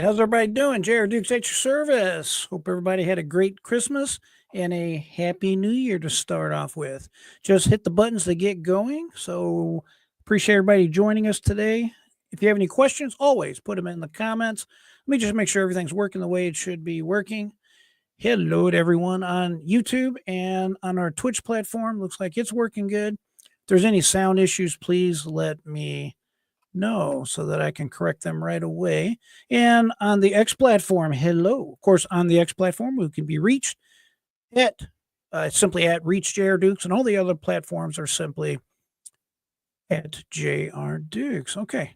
how's everybody doing? J.R. Dukes at your service. Hope everybody had a great Christmas and a happy new year to start off with. Just hit the buttons to get going. So appreciate everybody joining us today. If you have any questions, always put them in the comments. Let me just make sure everything's working the way it should be working. Hello to everyone on YouTube and on our Twitch platform. Looks like it's working good. If there's any sound issues, please let me know so that I can correct them right away. And on the X platform, hello. Of course, on the X platform, we can be reached at simply at Reach JR Dukes, and all the other platforms are simply at JR Dukes. Okay.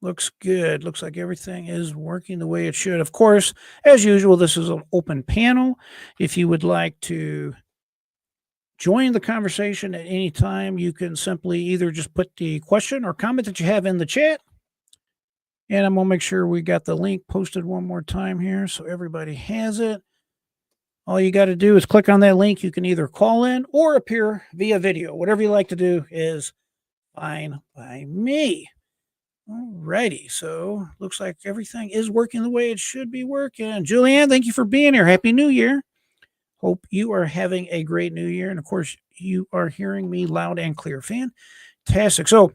Looks good. Looks like everything is working the way it should. Of course, as usual, this is an open panel. If you would like to join the conversation at any time, you can simply either just put the question or comment that you have in the chat. And I'm going to make sure we got the link posted one more time here so everybody has it. All you got to do is click on that link. You can either call in or appear via video. Whatever you like to do is fine by me. All righty. So looks like everything is working the way it should be working. Julianne, thank you for being here. Happy New Year. Hope you are having a great new year. And of course, you are hearing me loud and clear. Fantastic. So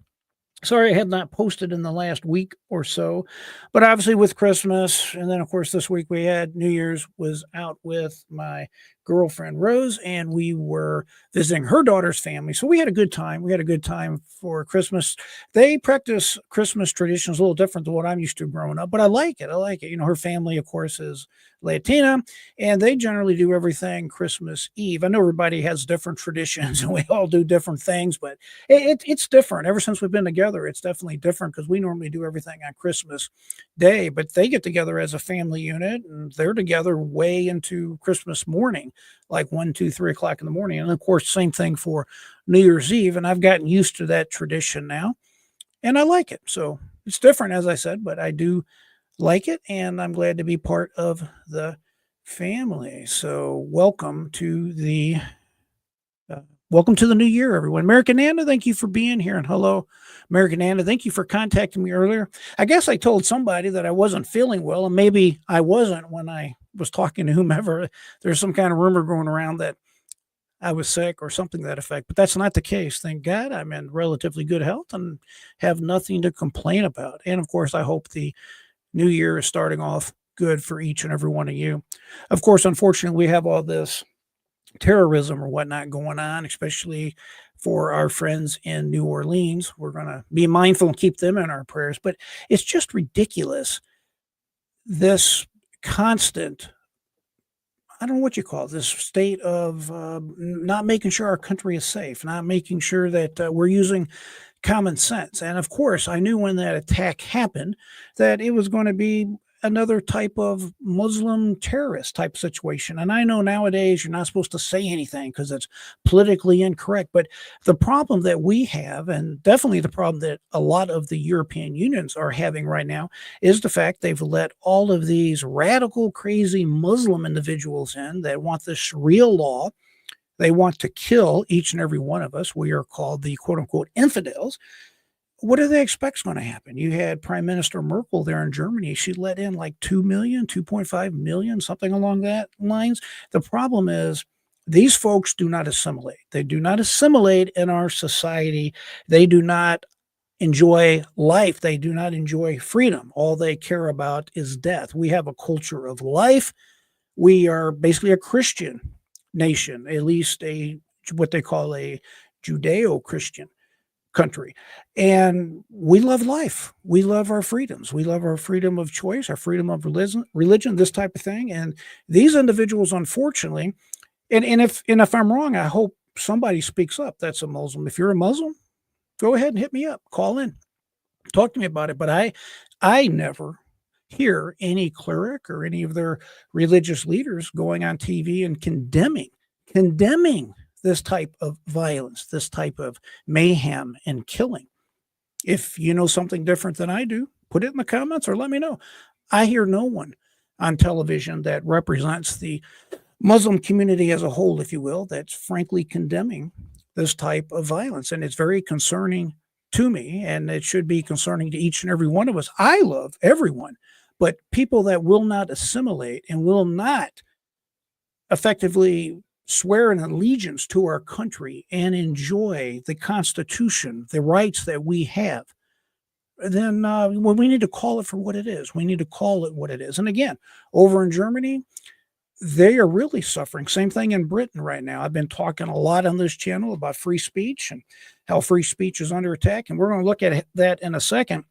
sorry I had not posted in the last week or so, but obviously with Christmas, and then of course this week we had New Year's, was out with my girlfriend Rose, and we were visiting her daughter's family. So we had a good time. We had a good time for Christmas. They practice Christmas traditions a little different than what I'm used to growing up, but I like it. I like it. You know, her family, of course, is Latina, and they generally do everything Christmas Eve. I know everybody has different traditions and we all do different things, but it's different. Ever since we've been together, it's definitely different because we normally do everything on Christmas Day, but they get together as a family unit and they're together way into Christmas morning, like 1, 2, 3 o'clock in the morning. And of course, same thing for New Year's Eve. And I've gotten used to that tradition now and I like it. So it's different, as I said, but I do like it, and I'm glad to be part of the family. So welcome to the new year, everyone. American Anna, thank you for being here, and hello, American Anna. Thank you for contacting me earlier. I guess I told somebody that I wasn't feeling well, and maybe I wasn't when I was talking to whomever. There's some kind of rumor going around that I was sick or something to that effect, but that's not the case. Thank God I'm in relatively good health and have nothing to complain about. And of course, I hope the new year is starting off good for each and every one of you. Of course, unfortunately, we have all this terrorism or whatnot going on, especially for our friends in New Orleans. We're going to be mindful and keep them in our prayers, but it's just ridiculous. This constant, I don't know what you call it, this state of not making sure our country is safe, not making sure that we're using common sense. And of course, I knew when that attack happened that it was going to be another type of Muslim terrorist type situation. And I know nowadays you're not supposed to say anything because it's politically incorrect. But the problem that we have, and definitely the problem that a lot of the European unions are having right now, is the fact they've let all of these radical, crazy Muslim individuals in that want this Sharia law. They want to kill each and every one of us. We are called the quote unquote infidels. What do they expect is going to happen? You had Prime Minister Merkel there in Germany. She let in like 2 million, 2.5 million, something along that lines. The problem is these folks do not assimilate. They do not assimilate in our society. They do not enjoy life. They do not enjoy freedom. All they care about is death. We have a culture of life. We are basically a Christian nation, at least what they call a Judeo-Christian country. And we love life. We love our freedoms. We love our freedom of choice, our freedom of religion, this type of thing. And these individuals, unfortunately, and if I'm wrong, I hope somebody speaks up that's a Muslim. If you're a Muslim, go ahead and hit me up, call in, talk to me about it. But I never hear any cleric or any of their religious leaders going on TV and condemning this type of violence, this type of mayhem and killing. If you know something different than I do, put it in the comments or let me know. I hear no one on television that represents the Muslim community as a whole, if you will, that's frankly condemning this type of violence. And it's very concerning to me, and it should be concerning to each and every one of us. I love everyone, but people that will not assimilate and will not effectively swear an allegiance to our country and enjoy the Constitution, the rights that we have, then well, we need to call it for what it is. We need to call it what it is. And again, over in Germany, they are really suffering. Same thing in Britain right now. I've been talking a lot on this channel about free speech and how free speech is under attack. And we're going to look at that in a second.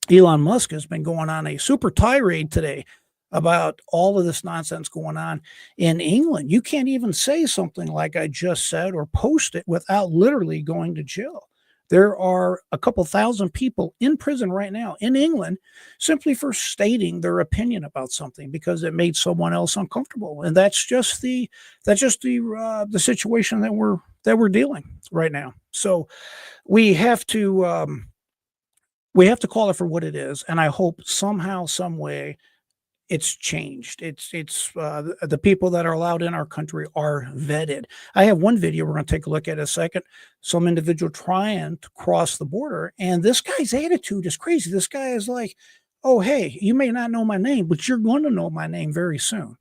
Elon Musk has been going on a super tirade today about all of this nonsense going on in England. You can't even say something like I just said or post it without literally going to jail. There are a couple thousand people in prison right now in England simply for stating their opinion about something because it made someone else uncomfortable, and that's just the situation that we're dealing right now. So we have to call it for what it is, and I hope somehow, some way, it's changed. It's the people that are allowed in our country are vetted. I have one video we're going to take a look at in a second. Some individual trying to cross the border, and this guy's attitude is crazy. This guy is like, "Oh, hey, you may not know my name, but you're going to know my name very soon."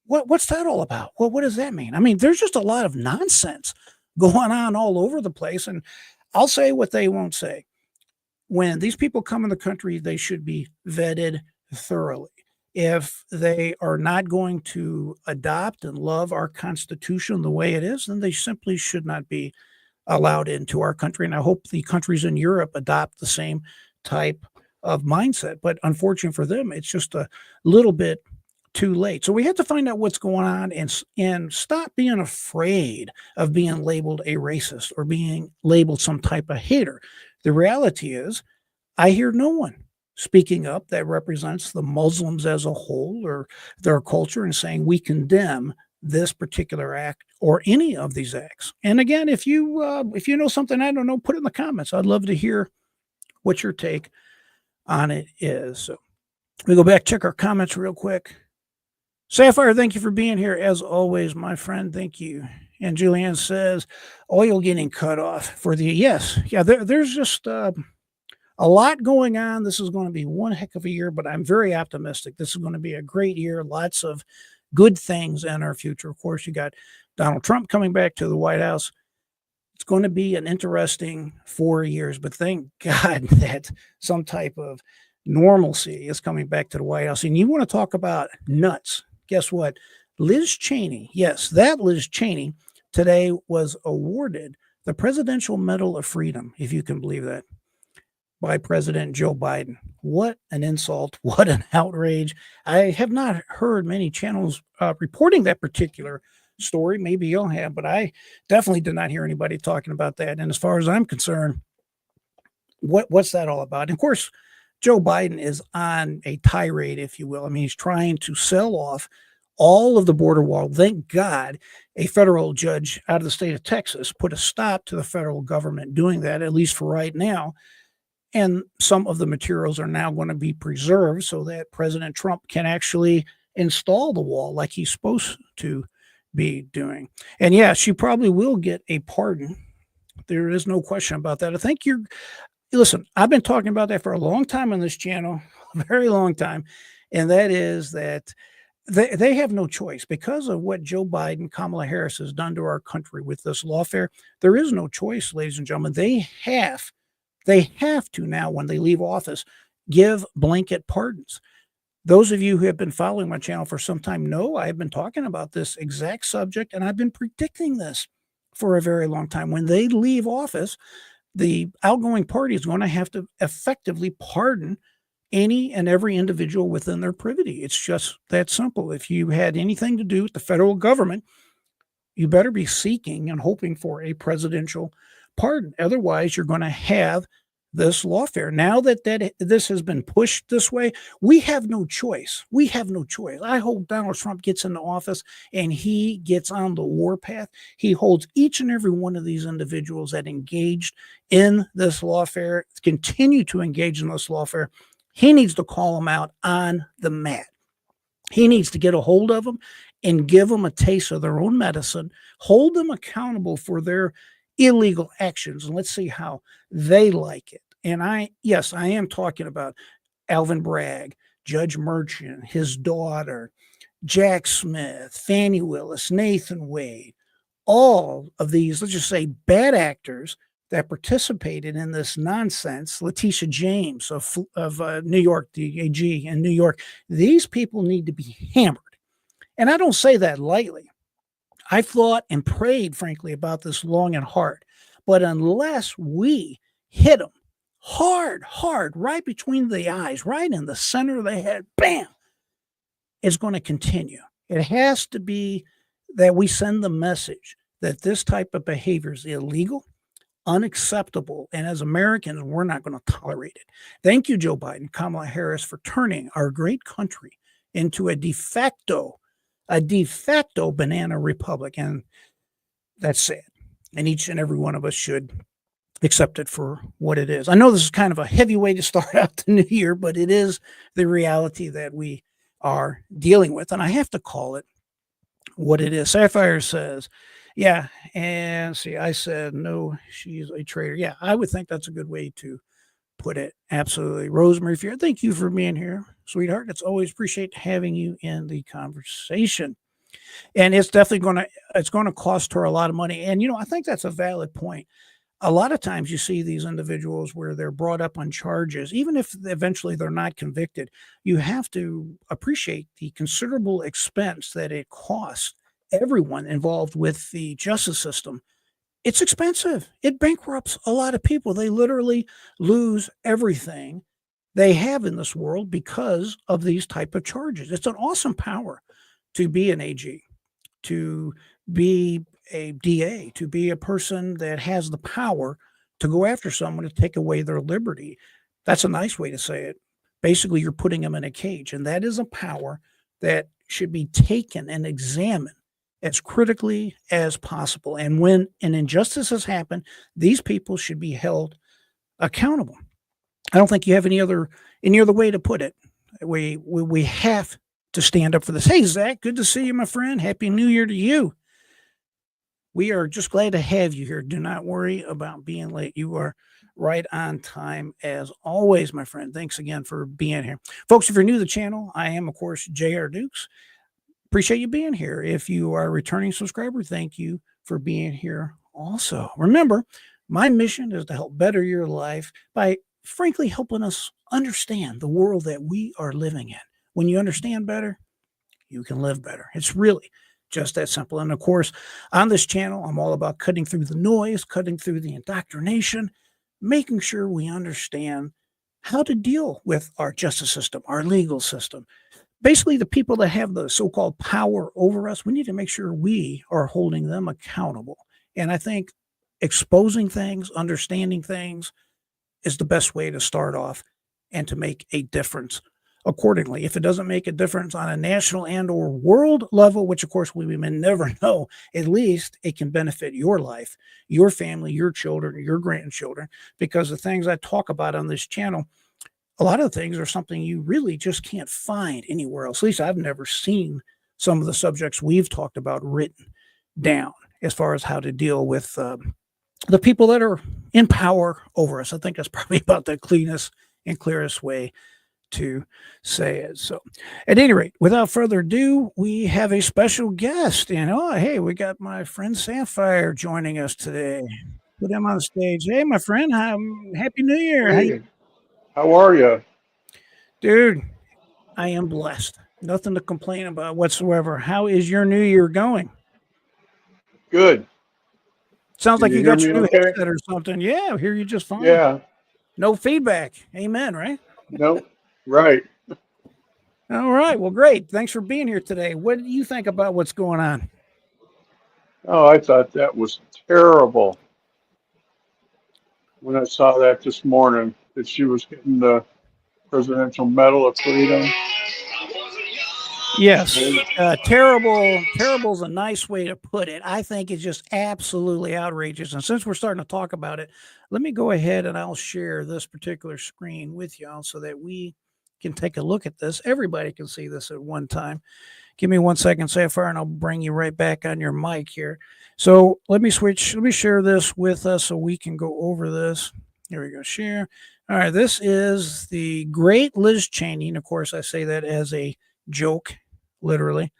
What's that all about? Well, what does that mean? I mean, there's just a lot of nonsense going on all over the place, and I'll say what they won't say. When these people come in the country, they should be vetted thoroughly. If they are not going to adopt and love our Constitution the way it is, then they simply should not be allowed into our country. And I hope the countries in Europe adopt the same type of mindset. But unfortunately for them, it's just a little bit too late. So we have to find out what's going on and stop being afraid of being labeled a racist or being labeled some type of hater. The reality is, I hear no one speaking up that represents the Muslims as a whole or their culture and saying we condemn this particular act or any of these acts. And again, if you know something I don't know, put it in the comments. I'd love to hear what your take on it is. So we go back, check our comments real quick. Sapphire, thank you for being here as always, my friend. Thank you. And Julianne says, oil getting cut off for the yes. Yeah, there's just a lot going on. This is going to be one heck of a year, but I'm very optimistic. This is going to be a great year. Lots of good things in our future. Of course, you got Donald Trump coming back to the White House. It's going to be an interesting 4 years, but thank God that some type of normalcy is coming back to the White House. And you want to talk about nuts. Guess what? Liz Cheney, yes, that Liz Cheney today was awarded the Presidential Medal of Freedom, if you can believe that, by President Joe Biden. What an insult. What an outrage. I have not heard many channels reporting that particular story. Maybe you'll have, but I definitely did not hear anybody talking about that. And as far as I'm concerned, what's that all about? And of course, Joe Biden is on a tirade, if you will. I mean, he's trying to sell off all of the border wall. Thank God a federal judge out of the state of Texas put a stop to the federal government doing that, at least for right now. And some of the materials are now going to be preserved so that President Trump can actually install the wall like he's supposed to be doing. And yeah, she probably will get a pardon. There is no question about that. I think listen, I've been talking about that for a long time on this channel, a very long time. And that is that they have no choice because of what Joe Biden, Kamala Harris has done to our country with this lawfare. There is no choice, ladies and gentlemen. They have to now, when they leave office, give blanket pardons. Those of you who have been following my channel for some time know I've been talking about this exact subject, and I've been predicting this for a very long time. When they leave office, the outgoing party is going to have to effectively pardon any and every individual within their privity. It's just that simple. If you had anything to do with the federal government, you better be seeking and hoping for a presidential pardon. Otherwise, you're going to have this lawfare. Now that this has been pushed this way, we have no choice. We have no choice. I hope Donald Trump gets into office and he gets on the warpath. He holds each and every one of these individuals that engaged in this lawfare, continue to engage in this lawfare. He needs to call them out on the mat. He needs to get a hold of them and give them a taste of their own medicine, hold them accountable for their illegal actions, and let's see how they like it. And yes, I am talking about Alvin Bragg, Judge Merchant, his daughter, Jack Smith, Fannie Willis, Nathan Wade, all of these, let's just say, bad actors that participated in this nonsense. Letitia James of New York, the AG in New York, these people need to be hammered. And I don't say that lightly. I thought and prayed, frankly, about this long and hard. But unless we hit them hard, right between the eyes, right in the center of the head, bam, it's going to continue. It has to be that we send the message that this type of behavior is illegal, unacceptable, and as Americans, we're not going to tolerate it. Thank you, Joe Biden, Kamala Harris, for turning our great country into a de facto banana republic, and that's sad. And each and every one of us should accept it for what it is. I know this is kind of a heavy way to start out the new year, but it is the reality that we are dealing with, and I have to call it what it is. Sapphire says, yeah, and see, I said, no, she's a traitor. Yeah, I would think that's a good way to put it. Absolutely. Rosemary Fear, thank you for being here, sweetheart. It's always appreciate having you in the conversation. And it's definitely going to cost her a lot of money. And, I think that's a valid point. A lot of times you see these individuals where they're brought up on charges, even if eventually they're not convicted, you have to appreciate the considerable expense that it costs everyone involved with the justice system. It's expensive. It bankrupts a lot of people. They literally lose everything they have in this world because of these type of charges. It's an awesome power to be an AG, to be a DA, to be a person that has the power to go after someone to take away their liberty. That's a nice way to say it. Basically, you're putting them in a cage, and that is a power that should be taken and examined as critically as possible. And when an injustice has happened, these people should be held accountable. I don't think you have any other way to put it. We have to stand up for this. Hey, Zach, good to see you, my friend. Happy New Year to you. We are just glad to have you here. Do not worry about being late. You are right on time as always, my friend. Thanks again for being here. Folks, if you're new to the channel, I am, of course, J.R. Dukes. Appreciate you being here. If you are a returning subscriber, thank you for being here also. Remember, my mission is to help better your life by, frankly, helping us understand the world that we are living in. When you understand better, you can live better. It's really just that simple. And of course, on this channel, I'm all about cutting through the noise, cutting through the indoctrination, making sure we understand how to deal with our justice system, our legal system. Basically, the people that have the so-called power over us, we need to make sure we are holding them accountable. And I think exposing things, understanding things is the best way to start off and to make a difference accordingly. If it doesn't make a difference on a national and or world level, which of course we may never know, at least it can benefit your life, your family, your children, your grandchildren, because the things I talk about on this channel, a lot of things are something you really just can't find anywhere else. At least I've never seen some of the subjects we've talked about written down as far as how to deal with the people that are in power over us. I think that's probably about the cleanest and clearest way to say it. So at any rate, without further ado, we have a special guest. And hey, we got my friend Sapphire joining us today. Put him on the stage. Hey, my friend, Happy New Year. Hey, how are you? Dude, I am blessed. Nothing to complain about whatsoever. How is your new year going? Good. Sounds like you got your new okay? headset or something. Yeah, I hear you just fine. Yeah. No feedback. Amen, right? No, right. All right. Well, great. Thanks for being here today. What do you think about what's going on? Oh, I thought that was terrible when I saw that this morning, that she was getting the Presidential Medal of Freedom. Yes. Terrible is a nice way to put it. I think it's just absolutely outrageous. And since we're starting to talk about it, let me go ahead and I'll share this particular screen with y'all so that we can take a look at this. Everybody can see this at one time. Give me 1 second, Sapphire, and I'll bring you right back on your mic here. So let me share this with us so we can go over this. Here we go, share. All right, this is the great Liz Cheney. And of course, I say that as a joke, literally.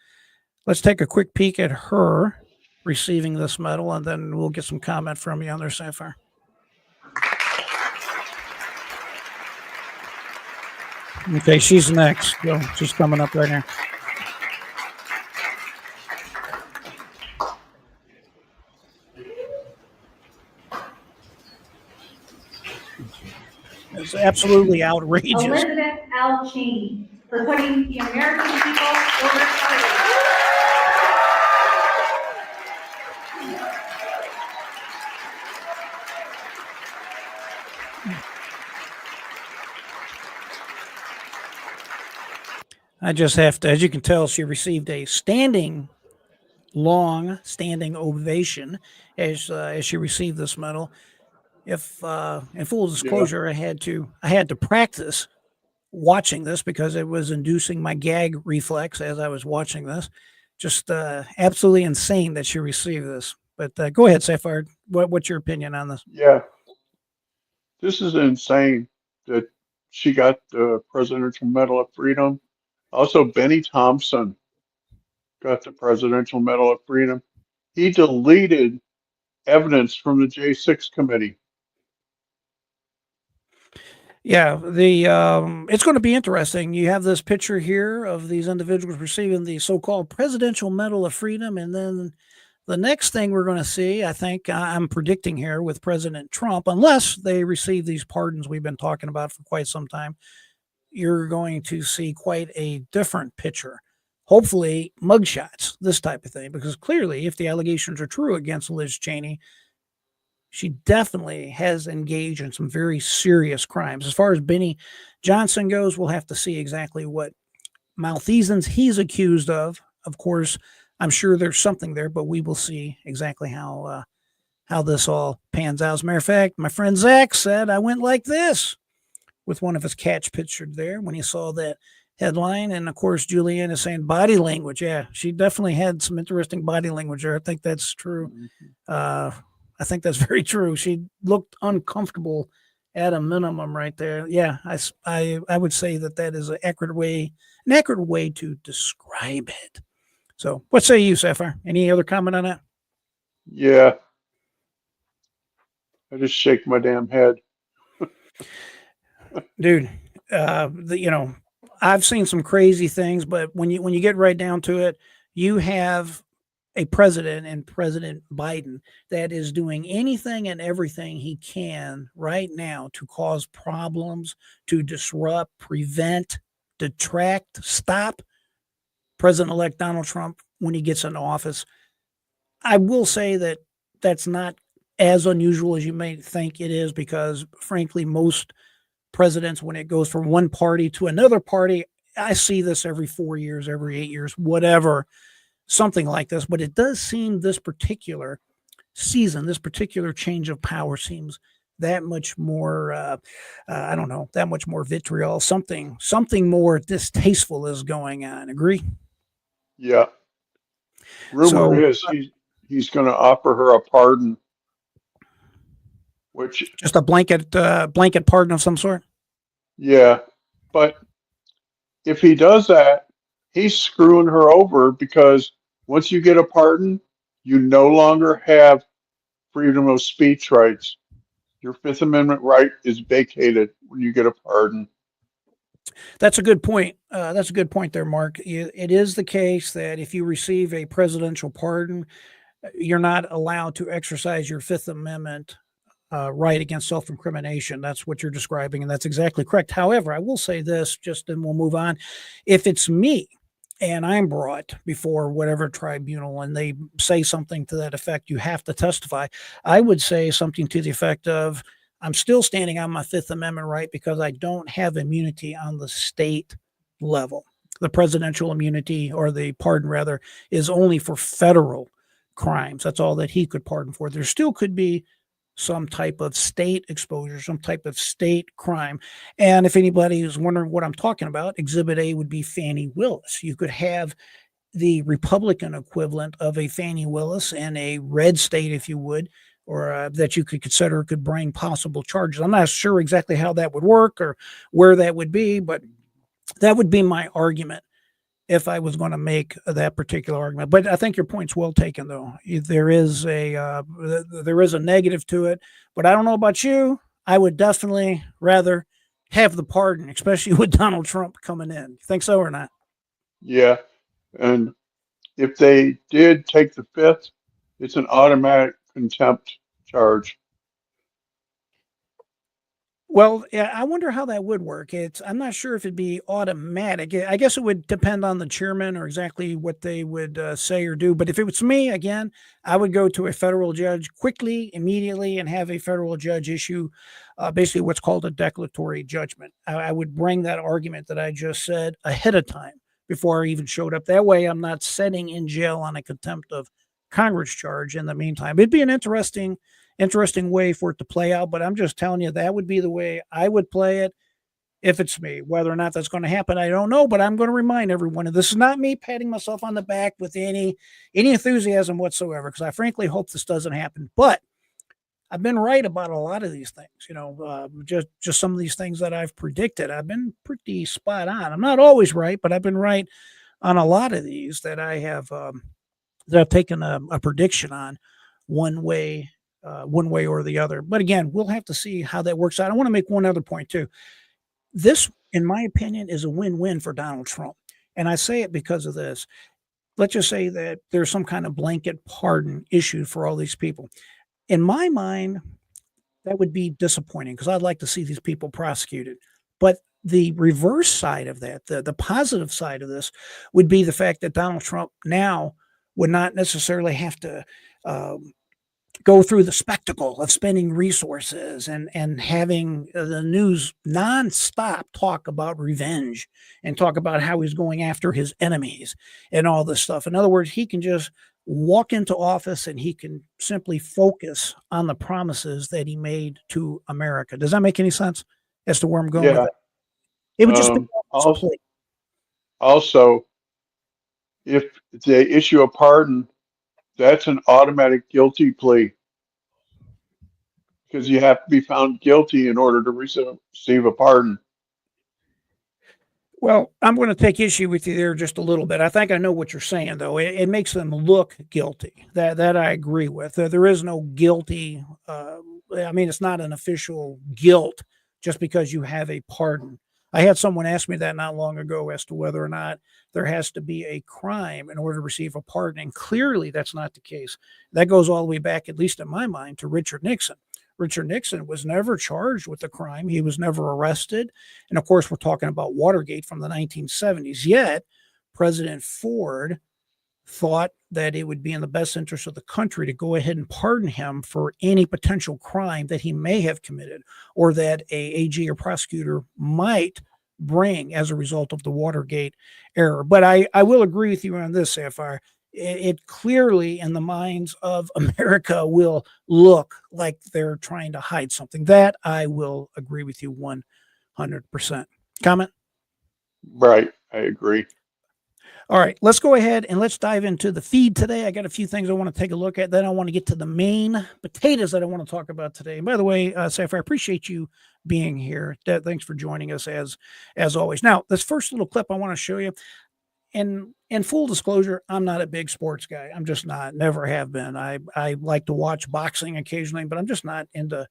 Let's take a quick peek at her receiving this medal, and then we'll get some comment from you on there, Sapphire. Okay, she's next. So she's coming up right here. It's absolutely outrageous. Elizabeth L. Cheney for putting the American people over slavery. I just have to, as you can tell, she received a long standing ovation as she received this medal. If in full disclosure, I had to practice watching this because it was inducing my gag reflex as I was watching this. Just absolutely insane that she received this. But go ahead, Sapphire. What's your opinion on this? Yeah, this is insane that she got the Presidential Medal of Freedom. Also, Benny Thompson got the Presidential Medal of Freedom. He deleted evidence from the J6 committee. Yeah, it's going to be interesting. You have this picture here of these individuals receiving the so-called Presidential Medal of Freedom, and then the next thing we're going to see, I think I'm predicting here with President Trump, unless they receive these pardons we've been talking about for quite some time, you're going to see quite a different picture. Hopefully, mugshots, this type of thing, because clearly, if the allegations are true against Liz Cheney, she definitely has engaged in some very serious crimes. As far as Benny Johnson goes, we'll have to see exactly what malfeasance he's accused of. Of course, I'm sure there's something there, but we will see exactly how this all pans out. As a matter of fact, my friend Zach said I went like this with one of his cats pictured there when he saw that headline. And of course, Julianne is saying body language. Yeah, she definitely had some interesting body language there. I think that's true. I think that's very true. She looked uncomfortable at a minimum right there. Yeah, I would say that is an accurate way to describe it. So what say you, Sapphire? Any other comment on that? Yeah. I just shake my damn head. Dude, I've seen some crazy things, but when you get right down to it, you have a president and President Biden that is doing anything and everything he can right now to cause problems, to disrupt, prevent, detract, stop President-elect Donald Trump when he gets into office. I will say that that's not as unusual as you may think it is, because frankly, most presidents, when it goes from one party to another party, I see this every 4 years, every 8 years, whatever, something like this. But it does seem this particular season, this particular change of power seems that much more, I don't know, that much more vitriol, something more distasteful is going on. Agree? Yeah. Rumor is he's going to offer her a pardon, which just a blanket pardon of some sort. Yeah, but if he does that, he's screwing her over, because once you get a pardon, you no longer have freedom of speech rights. Your Fifth Amendment right is vacated when you get a pardon. That's a good point. That's a good point there, Mark. It is the case that if you receive a presidential pardon, you're not allowed to exercise your Fifth Amendment right against self-incrimination. That's what you're describing, and that's exactly correct. However, I will say this, just then we'll move on. If it's me and I'm brought before whatever tribunal and they say something to that effect, you have to testify, I would say something to the effect of, I'm still standing on my Fifth Amendment right because I don't have immunity on the state level. The presidential immunity, or the pardon rather, is only for federal crimes. That's all that he could pardon for. There still could be some type of state exposure, some type of state crime. And if anybody is wondering what I'm talking about, Exhibit A would be Fani Willis. You could have the Republican equivalent of a Fani Willis in a red state, if you would, that you could consider could bring possible charges. I'm not sure exactly how that would work or where that would be, but that would be my argument if I was going to make that particular argument. But I think your point's well taken, though. There is a negative to it, but I don't know about you. I would definitely rather have the pardon, especially with Donald Trump coming in. You think so or not? Yeah. And if they did take the fifth, it's an automatic contempt charge. Well, yeah, I wonder how that would work. I'm not sure if it'd be automatic. I guess it would depend on the chairman or exactly what they would say or do. But if it was me, again, I would go to a federal judge quickly, immediately, and have a federal judge issue basically what's called a declaratory judgment. I would bring that argument that I just said ahead of time before I even showed up. That way, I'm not sitting in jail on a contempt of Congress charge in the meantime. It'd be an interesting way for it to play out, but I'm just telling you that would be the way I would play it if it's me. Whether or not that's going to happen, I don't know, but I'm going to remind everyone, and this is not me patting myself on the back with any enthusiasm whatsoever, because I frankly hope this doesn't happen. But I've been right about a lot of these things, just some of these things that I've predicted. I've been pretty spot on. I'm not always right, but I've been right on a lot of these that I've taken a prediction on one way or the other. But again, we'll have to see how that works out. I want to make one other point too. This, in my opinion, is a win-win for Donald Trump. And I say it because of this. Let's just say that there's some kind of blanket pardon issued for all these people. In my mind, that would be disappointing because I'd like to see these people prosecuted. But the reverse side of that, the positive side of this, would be the fact that Donald Trump now would not necessarily have to go through the spectacle of spending resources and having the news nonstop talk about revenge and talk about how he's going after his enemies and all this stuff. In other words, he can just walk into office and he can simply focus on the promises that he made to America. Does that make any sense as to where I'm going with it? It would just be also, if they issue a pardon, that's an automatic guilty plea because you have to be found guilty in order to receive a pardon. Well, I'm going to take issue with you there just a little bit. I think I know what you're saying, though. It makes them look guilty. That I agree with. There is no guilty. It's not an official guilt just because you have a pardon. I had someone ask me that not long ago as to whether or not there has to be a crime in order to receive a pardon. And clearly that's not the case. That goes all the way back, at least in my mind, to Richard Nixon. Richard Nixon was never charged with a crime. He was never arrested. And of course, we're talking about Watergate from the 1970s. Yet, President Ford thought that it would be in the best interest of the country to go ahead and pardon him for any potential crime that he may have committed or that a AG or prosecutor might bring as a result of the Watergate error. But I will agree with you on this, Sapphire. It clearly in the minds of America will look like they're trying to hide something. That I will agree with you 100%. Comment? Right. I agree. All right, let's go ahead and let's dive into the feed today. I got a few things I want to take a look at. Then I want to get to the main potatoes that I want to talk about today. And by the way, Sapphire, I appreciate you being here. Thanks for joining us as always. Now, this first little clip I want to show you. And in full disclosure, I'm not a big sports guy. I'm just not, never have been. I like to watch boxing occasionally, but I'm just not into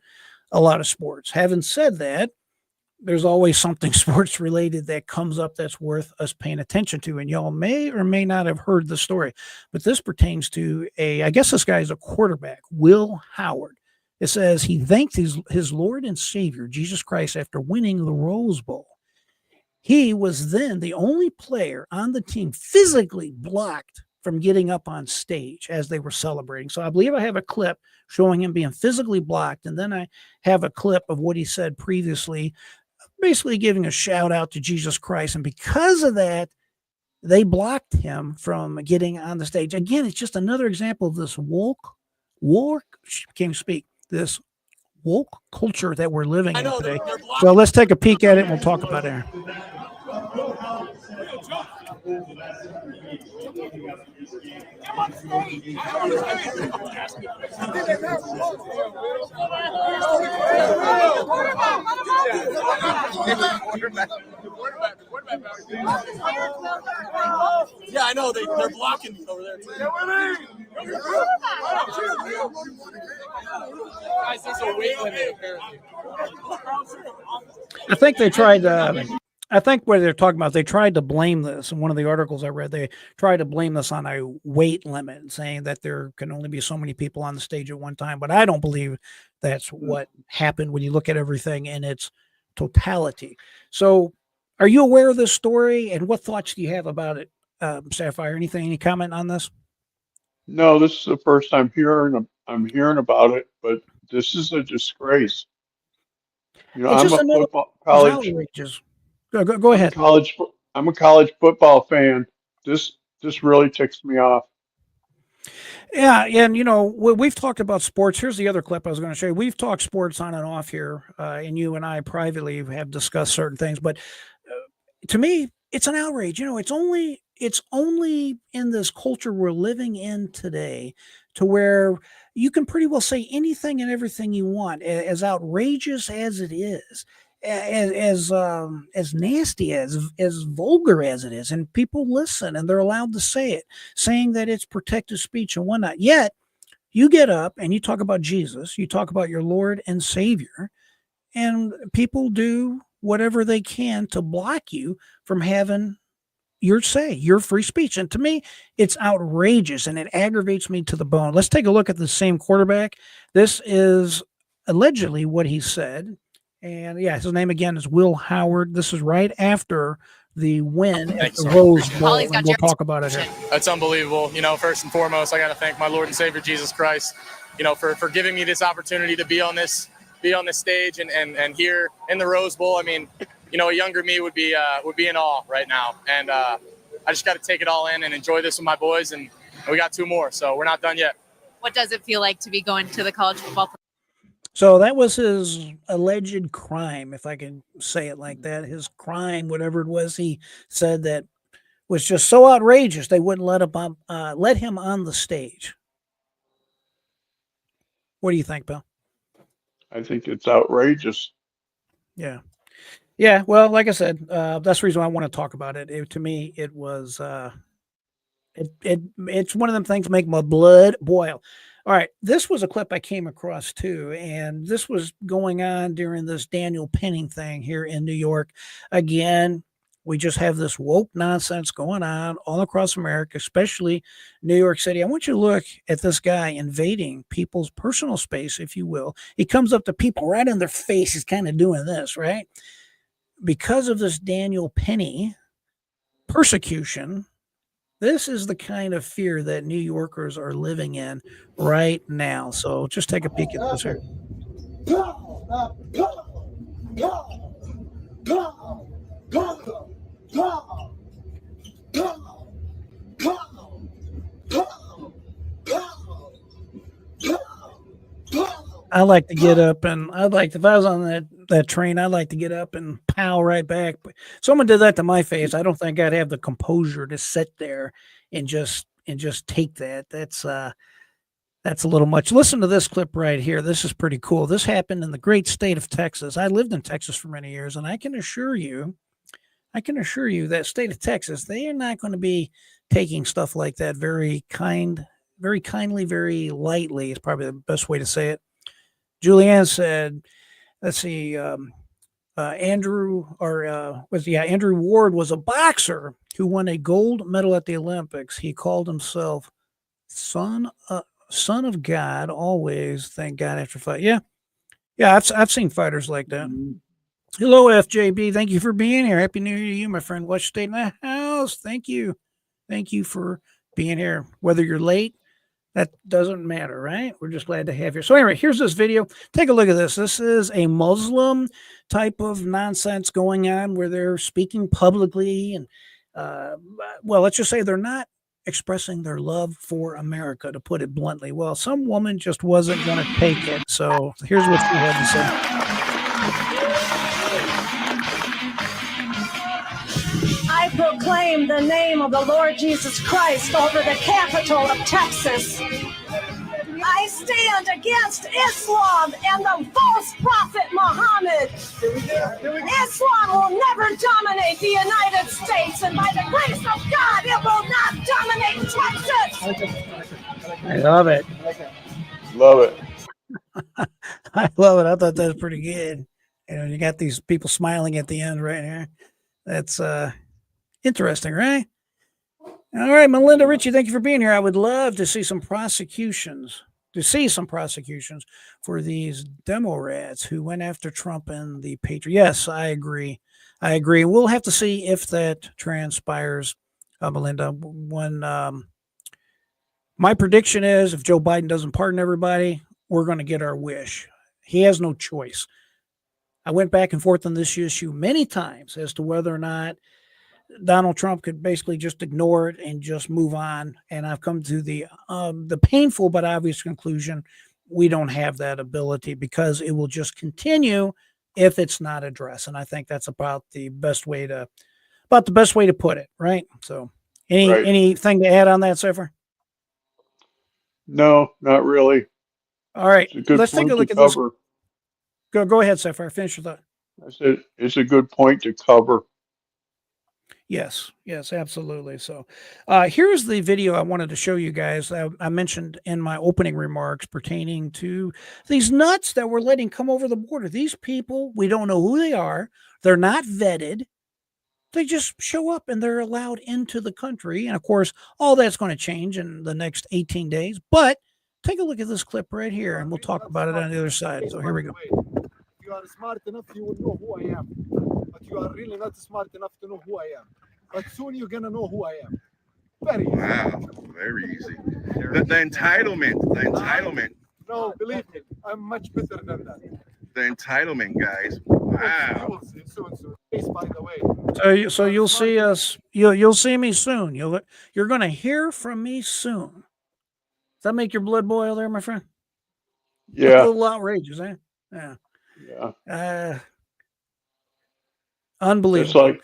a lot of sports. Having said that, there's always something sports related that comes up that's worth us paying attention to. And y'all may or may not have heard the story, but this pertains to I guess this guy is a quarterback, Will Howard. It says he thanked his Lord and Savior, Jesus Christ, after winning the Rose Bowl. He was then the only player on the team physically blocked from getting up on stage as they were celebrating. So I believe I have a clip showing him being physically blocked. And then I have a clip of what he said previously, basically giving a shout out to Jesus Christ. And because of that, they blocked him from getting on the stage. Again, it's just another example of this this woke culture that we're living in today. So let's take a peek at it and we'll talk about it. Yeah, I know they're blocking me over there too. Guys, there's a weight limit apparently. I think they tried. I think what they're talking about, they tried to blame this. In one of the articles I read, they tried to blame this on a weight limit, saying that there can only be so many people on the stage at one time. But I don't believe that's what happened when you look at everything in its totality. So, are you aware of this story, and what thoughts do you have about it, Sapphire? Any comment on this? No, this is the first I'm hearing about it, but this is a disgrace. You know, It's I'm just a another football college. outrageous. Go ahead. I'm a college football fan. This really ticks me off. Yeah, and you know we've talked about sports. Here's the other clip I was going to show you. We've talked sports on and off here, and you and I privately have discussed certain things. But to me, it's an outrage. You know, it's only in this culture we're living in today, to where you can pretty well say anything and everything you want, as outrageous as it is, as nasty as vulgar as it is, and people listen and they're allowed to say it, saying that it's protected speech and whatnot. Yet you get up and you talk about Jesus, you talk about your Lord and Savior, and people do whatever they can to block you from having your say, your free speech. And to me, it's outrageous and it aggravates me to the bone. Let's take a look at the same quarterback. This is allegedly what he said. And yeah, his name again is Will Howard. This is right after the win at the Rose Bowl. And we'll talk about it here. That's unbelievable. You know, first and foremost, I got to thank my Lord and Savior Jesus Christ, you know, for giving me this opportunity to be on this stage and here in the Rose Bowl. I mean, you know, a younger me would be in awe right now. And I just got to take it all in and enjoy this with my boys. And we got 2 more, so we're not done yet. What does it feel like to be going to the college football? So that was his alleged crime, if I can say it like that. His crime, whatever it was, he said that was just so outrageous they wouldn't let him on the stage. What do you think, Bill? I think it's outrageous. Yeah. Yeah, well, like I said, that's the reason why I want to talk about it. To me, it was it's one of them things that make my blood boil. All right, this was a clip I came across too, and this was going on during this Daniel Penning thing here in New York. Again, we just have this woke nonsense going on all across America, especially New York City. I want you to look at this guy invading people's personal space, if you will. He comes up to people right in their face. He's kind of doing this, right? Because of this Daniel Penning persecution, this is the kind of fear that New Yorkers are living in right now. So just take a peek at this here. I like to get up and if I was on that train, I'd like to get up and pow right back. But someone did that to my face. I don't think I'd have the composure to sit there and just take that. That's a little much. Listen to this clip right here. This is pretty cool. This happened in the great state of Texas. I lived in Texas for many years, and I can assure you that state of Texas, they are not going to be taking stuff like that very kindly, very lightly is probably the best way to say it. Julianne said, let's see, Andrew Ward was a boxer who won a gold medal at the Olympics. He called himself son of God, always thank God after fight. Yeah, I've seen fighters like that. Mm-hmm. Hello, FJB. Thank you for being here. Happy New Year to you, my friend. Watch State in the house. Thank you for being here. Whether you're late, that doesn't matter, right? We're just glad to have you. So anyway, here's this video. Take a look at this. This is a Muslim type of nonsense going on where they're speaking publicly. And, well, let's just say they're not expressing their love for America, to put it bluntly. Well, some woman just wasn't going to take it. So here's what she had to say. I proclaim the name of the Lord Jesus Christ over the capital of Texas. I stand against Islam and the false prophet Muhammad. Islam will never dominate the United States, and by the grace of God, it will not dominate Texas. I love it. Love it. I love it. I thought that was pretty good. You know, you got these people smiling at the end right here. That's interesting, right? All right, Melinda Ritchie, thank you for being here. I would love to see some prosecutions for these demo rats who went after Trump and the Patriot. Yes, I agree. We'll have to see if that transpires, Melinda. When my prediction is, if Joe Biden doesn't pardon everybody, we're going to get our wish. He has no choice. I went back and forth on this issue many times as to whether or not Donald Trump could basically just ignore it and just move on. And I've come to the painful but obvious conclusion: we don't have that ability, because it will just continue if it's not addressed. And I think that's about the best way to put it, right? So, anything to add on that, Sefer? No, not really. All right, It's a good let's take a point look to at this. cover. Go ahead, Sefer. Finish your thought. I said it's a good point to cover. Yes, absolutely. So here's the video I wanted to show you guys. I mentioned in my opening remarks pertaining to these nuts that we're letting come over the border. These people, we don't know who they are. They're not vetted. They just show up and they're allowed into the country. And of course, all that's going to change in the next 18 days. But take a look at this clip right here, and we'll talk about it on the other side. So here we go. If you are smart enough, you will know who I am. But you are really not smart enough to know who I am. But soon you're going to know who I am. Very easy. Wow, very easy. The entitlement. No, believe me, I'm much better than that. The entitlement, guys. Wow. You will see soon. Please, by the way. So you'll see us. You'll see me soon. You're going to hear from me soon. Does that make your blood boil there, my friend? Yeah. A little outrageous, eh? Yeah. Unbelievable. It's like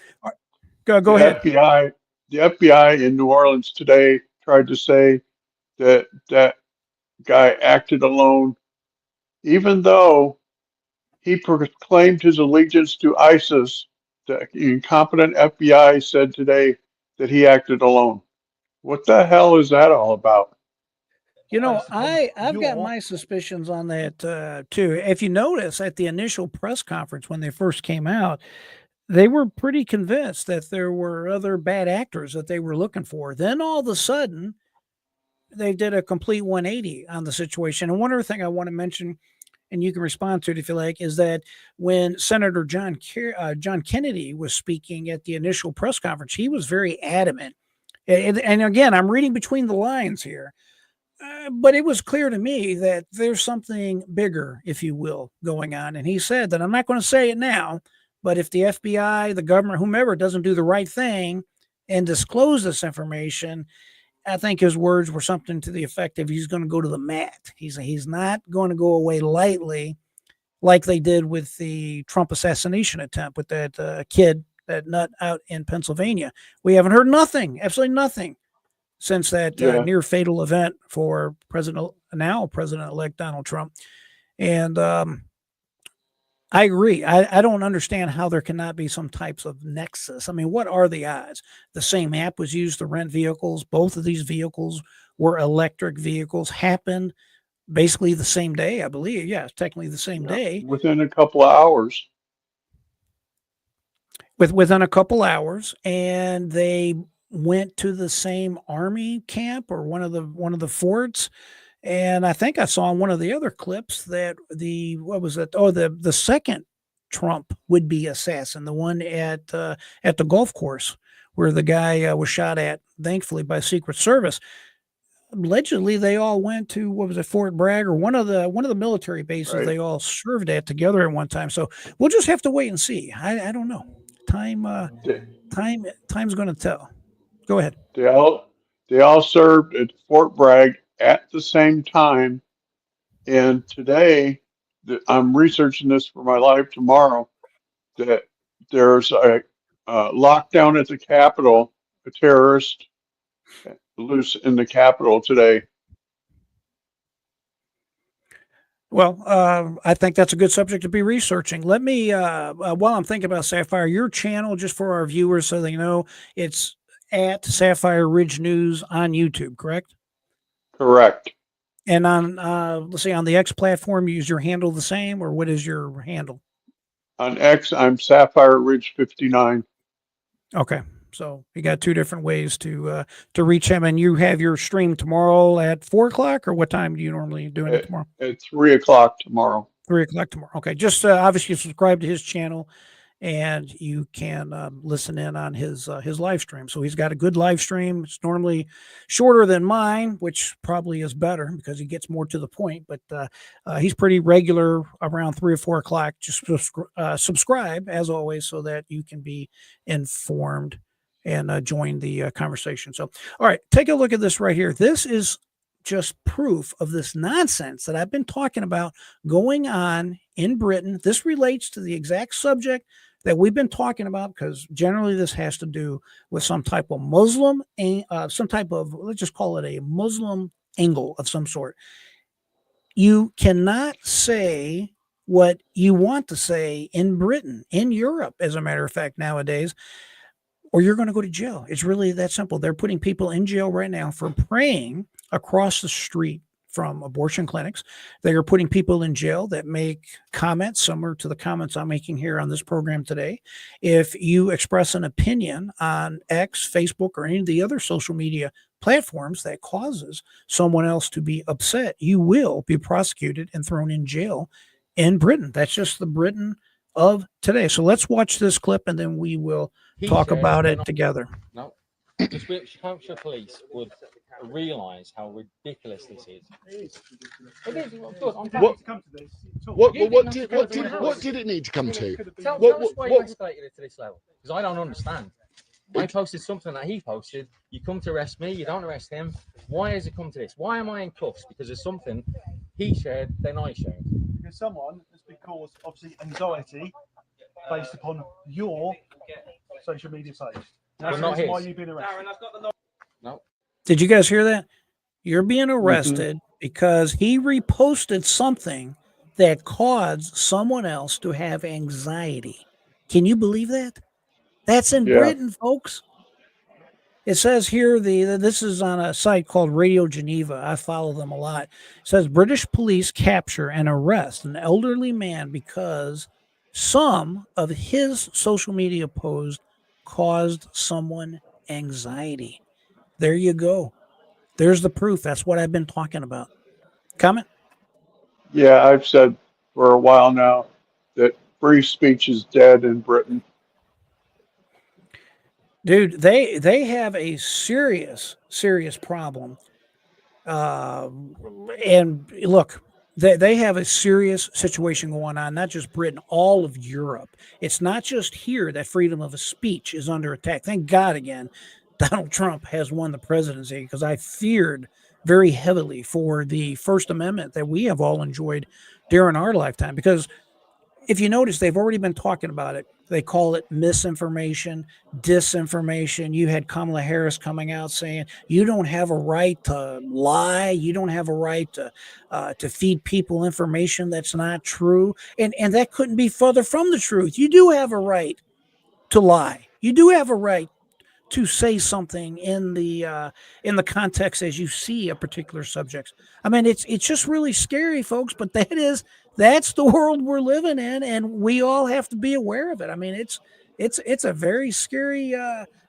go ahead. The FBI in New Orleans today tried to say that that guy acted alone, even though he proclaimed his allegiance to ISIS. The incompetent FBI said today that he acted alone. What the hell is that all about? You know, I've got my suspicions on that too. If you notice at the initial press conference when they first came out, they were pretty convinced that there were other bad actors that they were looking for. Then all of a sudden, they did a complete 180 on the situation. And one other thing I want to mention, and you can respond to it if you like, is that when Senator John Kennedy was speaking at the initial press conference, he was very adamant. And again, I'm reading between the lines here. But it was clear to me that there's something bigger, if you will, going on. And he said that, I'm not going to say it now, but if the FBI, the government, whomever doesn't do the right thing and disclose this information, I think his words were something to the effect of he's going to go to the mat. He's not going to go away lightly like they did with the Trump assassination attempt with that kid, that nut out in Pennsylvania. We haven't heard nothing, absolutely nothing, since that near fatal event for now President-elect Donald Trump. And I agree. I don't understand how there cannot be some types of nexus. I mean, what are the odds? The same app was used to rent vehicles. Both of these vehicles were electric vehicles, happened basically the same day, I believe. Yeah, technically the same day. Within a couple of hours. Within a couple hours, and they went to the same army camp or one of the forts. And I think I saw in one of the other clips that the second Trump would-be assassin, the one at the golf course where the guy was shot at, thankfully, by Secret Service. Allegedly, they all went to Fort Bragg or one of the military bases they all served at together at one time. So we'll just have to wait and see. I don't know. Time's going to tell. Go ahead. They all served at Fort Bragg at the same time. And today, I'm researching this for my live tomorrow, that there's a lockdown at the Capitol, a terrorist loose in the Capitol today. Well, I think that's a good subject to be researching. Let me, while I'm thinking about Sapphire, your channel, just for our viewers so they know, it's at Sapphire Ridge News on YouTube, correct? Correct. And on, let's see, on the X platform, you use your handle the same, or what is your handle? On X, I'm Sapphire Ridge 59. Okay. So you got two different ways to reach him, and you have your stream tomorrow at 4:00, or what time do you normally do it tomorrow? At 3:00 tomorrow. 3:00 tomorrow. Okay. Just obviously subscribe to his channel, and you can listen in on his live stream. So he's got a good live stream. It's normally shorter than mine, which probably is better because he gets more to the point. But he's pretty regular around 3 or 4 o'clock. Just subscribe as always so that you can be informed and join the conversation. So, all right, take a look at this right here. This is just proof of this nonsense that I've been talking about going on in Britain. This relates to the exact subject that we've been talking about, because generally this has to do with some type of Muslim, some type of, let's just call it a Muslim angle of some sort. You cannot say what you want to say in Britain, in Europe, as a matter of fact, nowadays, or you're going to go to jail. It's really that simple. They're putting people in jail right now for praying across the street from abortion clinics. They are putting people in jail that make comments similar to the comments I'm making here on this program today. If you express an opinion on X, Facebook, or any of the other social media platforms that causes someone else to be upset, you will be prosecuted and thrown in jail in Britain. That's just the Britain of today. So let's watch this clip, and then we will talk about it together. No, the Hampshire police would realise how ridiculous this is. It is. What did it need to come to? Tell us why you escalated it to this level, because I don't understand. I posted something that he posted. You come to arrest me, you don't arrest him. Why has it come to this? Why am I in cuffs? Because of something he shared, then I shared. Because someone has been caused, obviously, anxiety based upon your social media page. That's not his. Why you've been arrested. No. Did you guys hear that? You're being arrested because he reposted something that caused someone else to have anxiety. Can you believe that? That's in Britain, folks. It says here, this is on a site called Radio Geneva. I follow them a lot. It says British police capture and arrest an elderly man because some of his social media posts caused someone anxiety. There you go. There's the proof. That's what I've been talking about. Comment? Yeah, I've said for a while now that free speech is dead in Britain. Dude, they have a serious problem. And look, they have a serious situation going on, not just Britain, all of Europe. It's not just here that freedom of speech is under attack. Thank God again, Donald Trump has won the presidency, because I feared very heavily for the First Amendment that we have all enjoyed during our lifetime. Because if you notice, they've already been talking about it. They call it misinformation, disinformation. You had Kamala Harris coming out saying, you don't have a right to lie. You don't have a right to feed people information that's not true. And that couldn't be further from the truth. You do have a right to lie. You do have a right to say something in the context as you see a particular subject. I mean, it's just really scary, folks, but that's the world we're living in, and we all have to be aware of it. I mean, it's a very scary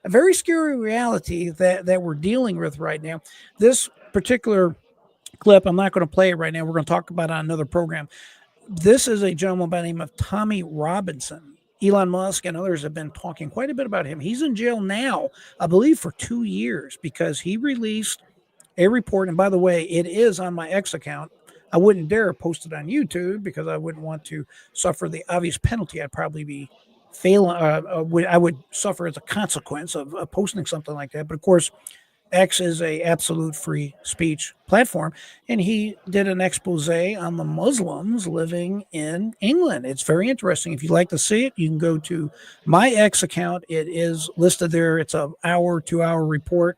reality that we're dealing with right now. This particular clip, I'm not going to play it right now. We're going to talk about it on another program. This is a gentleman by the name of Tommy Robinson. Elon Musk and others have been talking quite a bit about him. He's in jail now, I believe, for 2 years because he released a report. And by the way, it is on my X account. I wouldn't dare post it on YouTube because I wouldn't want to suffer the obvious penalty. I'd probably be failing. I would suffer as a consequence of posting something like that. But of course, X is a absolute free speech platform, and he did an expose on the Muslims living in England. It's very interesting. If you'd like to see it, you can go to my X account. It is listed there. It's a 2-hour report.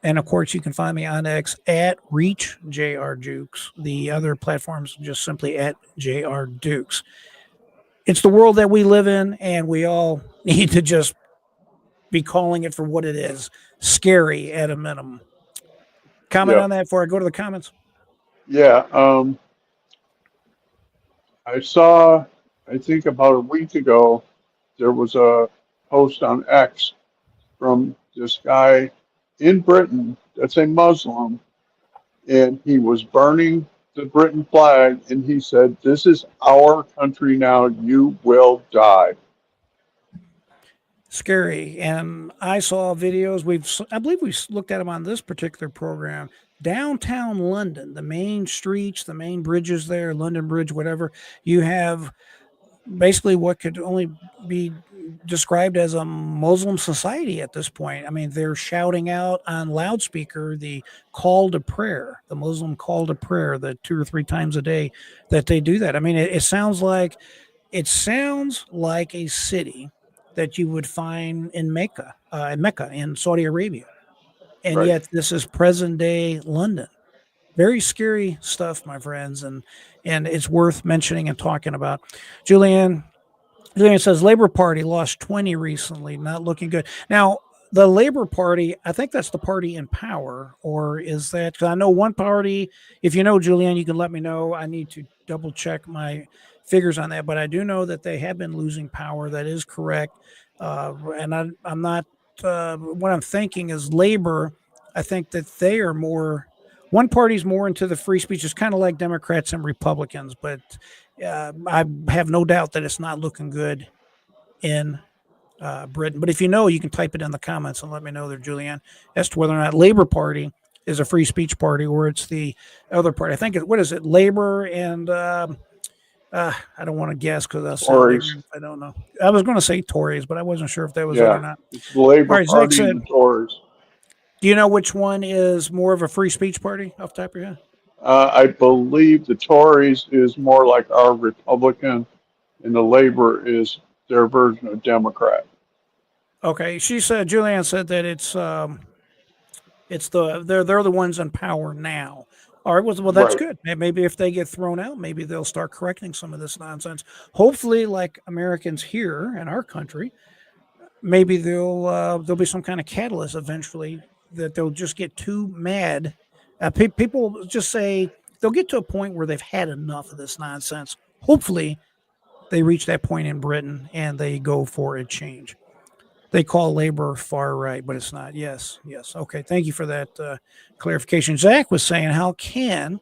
And of course, you can find me on X at Reach JR Dukes. The other platforms just simply at JR Dukes. It's the world that we live in, and we all need to just be calling it for what it is. Scary at a minimum. Comment Yeah. on that before I go to the comments. Yeah. I saw, I think about a week ago, there was a post on X from this guy in Britain that's a Muslim, and he was burning the Britain flag, and he said, "This is our country now. You will die." Scary. And I saw videos. I believe we looked at them on this particular program. Downtown London, the main streets, the main bridges there, London Bridge, whatever. You have basically what could only be described as a Muslim society at this point. I mean, they're shouting out on loudspeaker the call to prayer, the Muslim call to prayer, the 2 or 3 times a day that they do that. I mean, it sounds like a city that you would find in Mecca, in Saudi Arabia, and Right. yet this is present day London. Very scary stuff, my friends, and it's worth mentioning and talking about. Julianne says Labor Party lost 20 recently, not looking good. Now, the Labor Party, I think that's the party in power, or is that? Because I know one party. If you know, Julianne, you can let me know. I need to double check my figures on that, but I do know that they have been losing power. That is correct, and I'm not. What I'm thinking is Labor. I think that they are more. One party's more into the free speech. It's kind of like Democrats and Republicans, but I have no doubt that it's not looking good in Britain. But if you know, you can type it in the comments and let me know there, Julianne, as to whether or not Labor Party is a free speech party or it's the other party. I think what is it? Labor and I don't want to guess because I'll sound ignorant if I don't know. I was going to say Tories, but I wasn't sure if that was it or Yeah. not. It's the Labor All right, Zach Party said, and the Tories. do you know which one is more of a free speech party off the top of your head? I believe the Tories is more like our Republican, and the Labor is their version of Democrat. Okay, Julianne said that they're the ones in power now. All right, well that's Right. good. Maybe if they get thrown out, maybe they'll start correcting some of this nonsense. Hopefully, like Americans here in our country, maybe there'll be some kind of catalyst eventually that they'll just get too mad. People just say they'll get to a point where they've had enough of this nonsense. Hopefully, they reach that point in Britain and they go for a change. They call Labor far right, but it's not. Yes. Okay, thank you for that clarification. Zach was saying, how can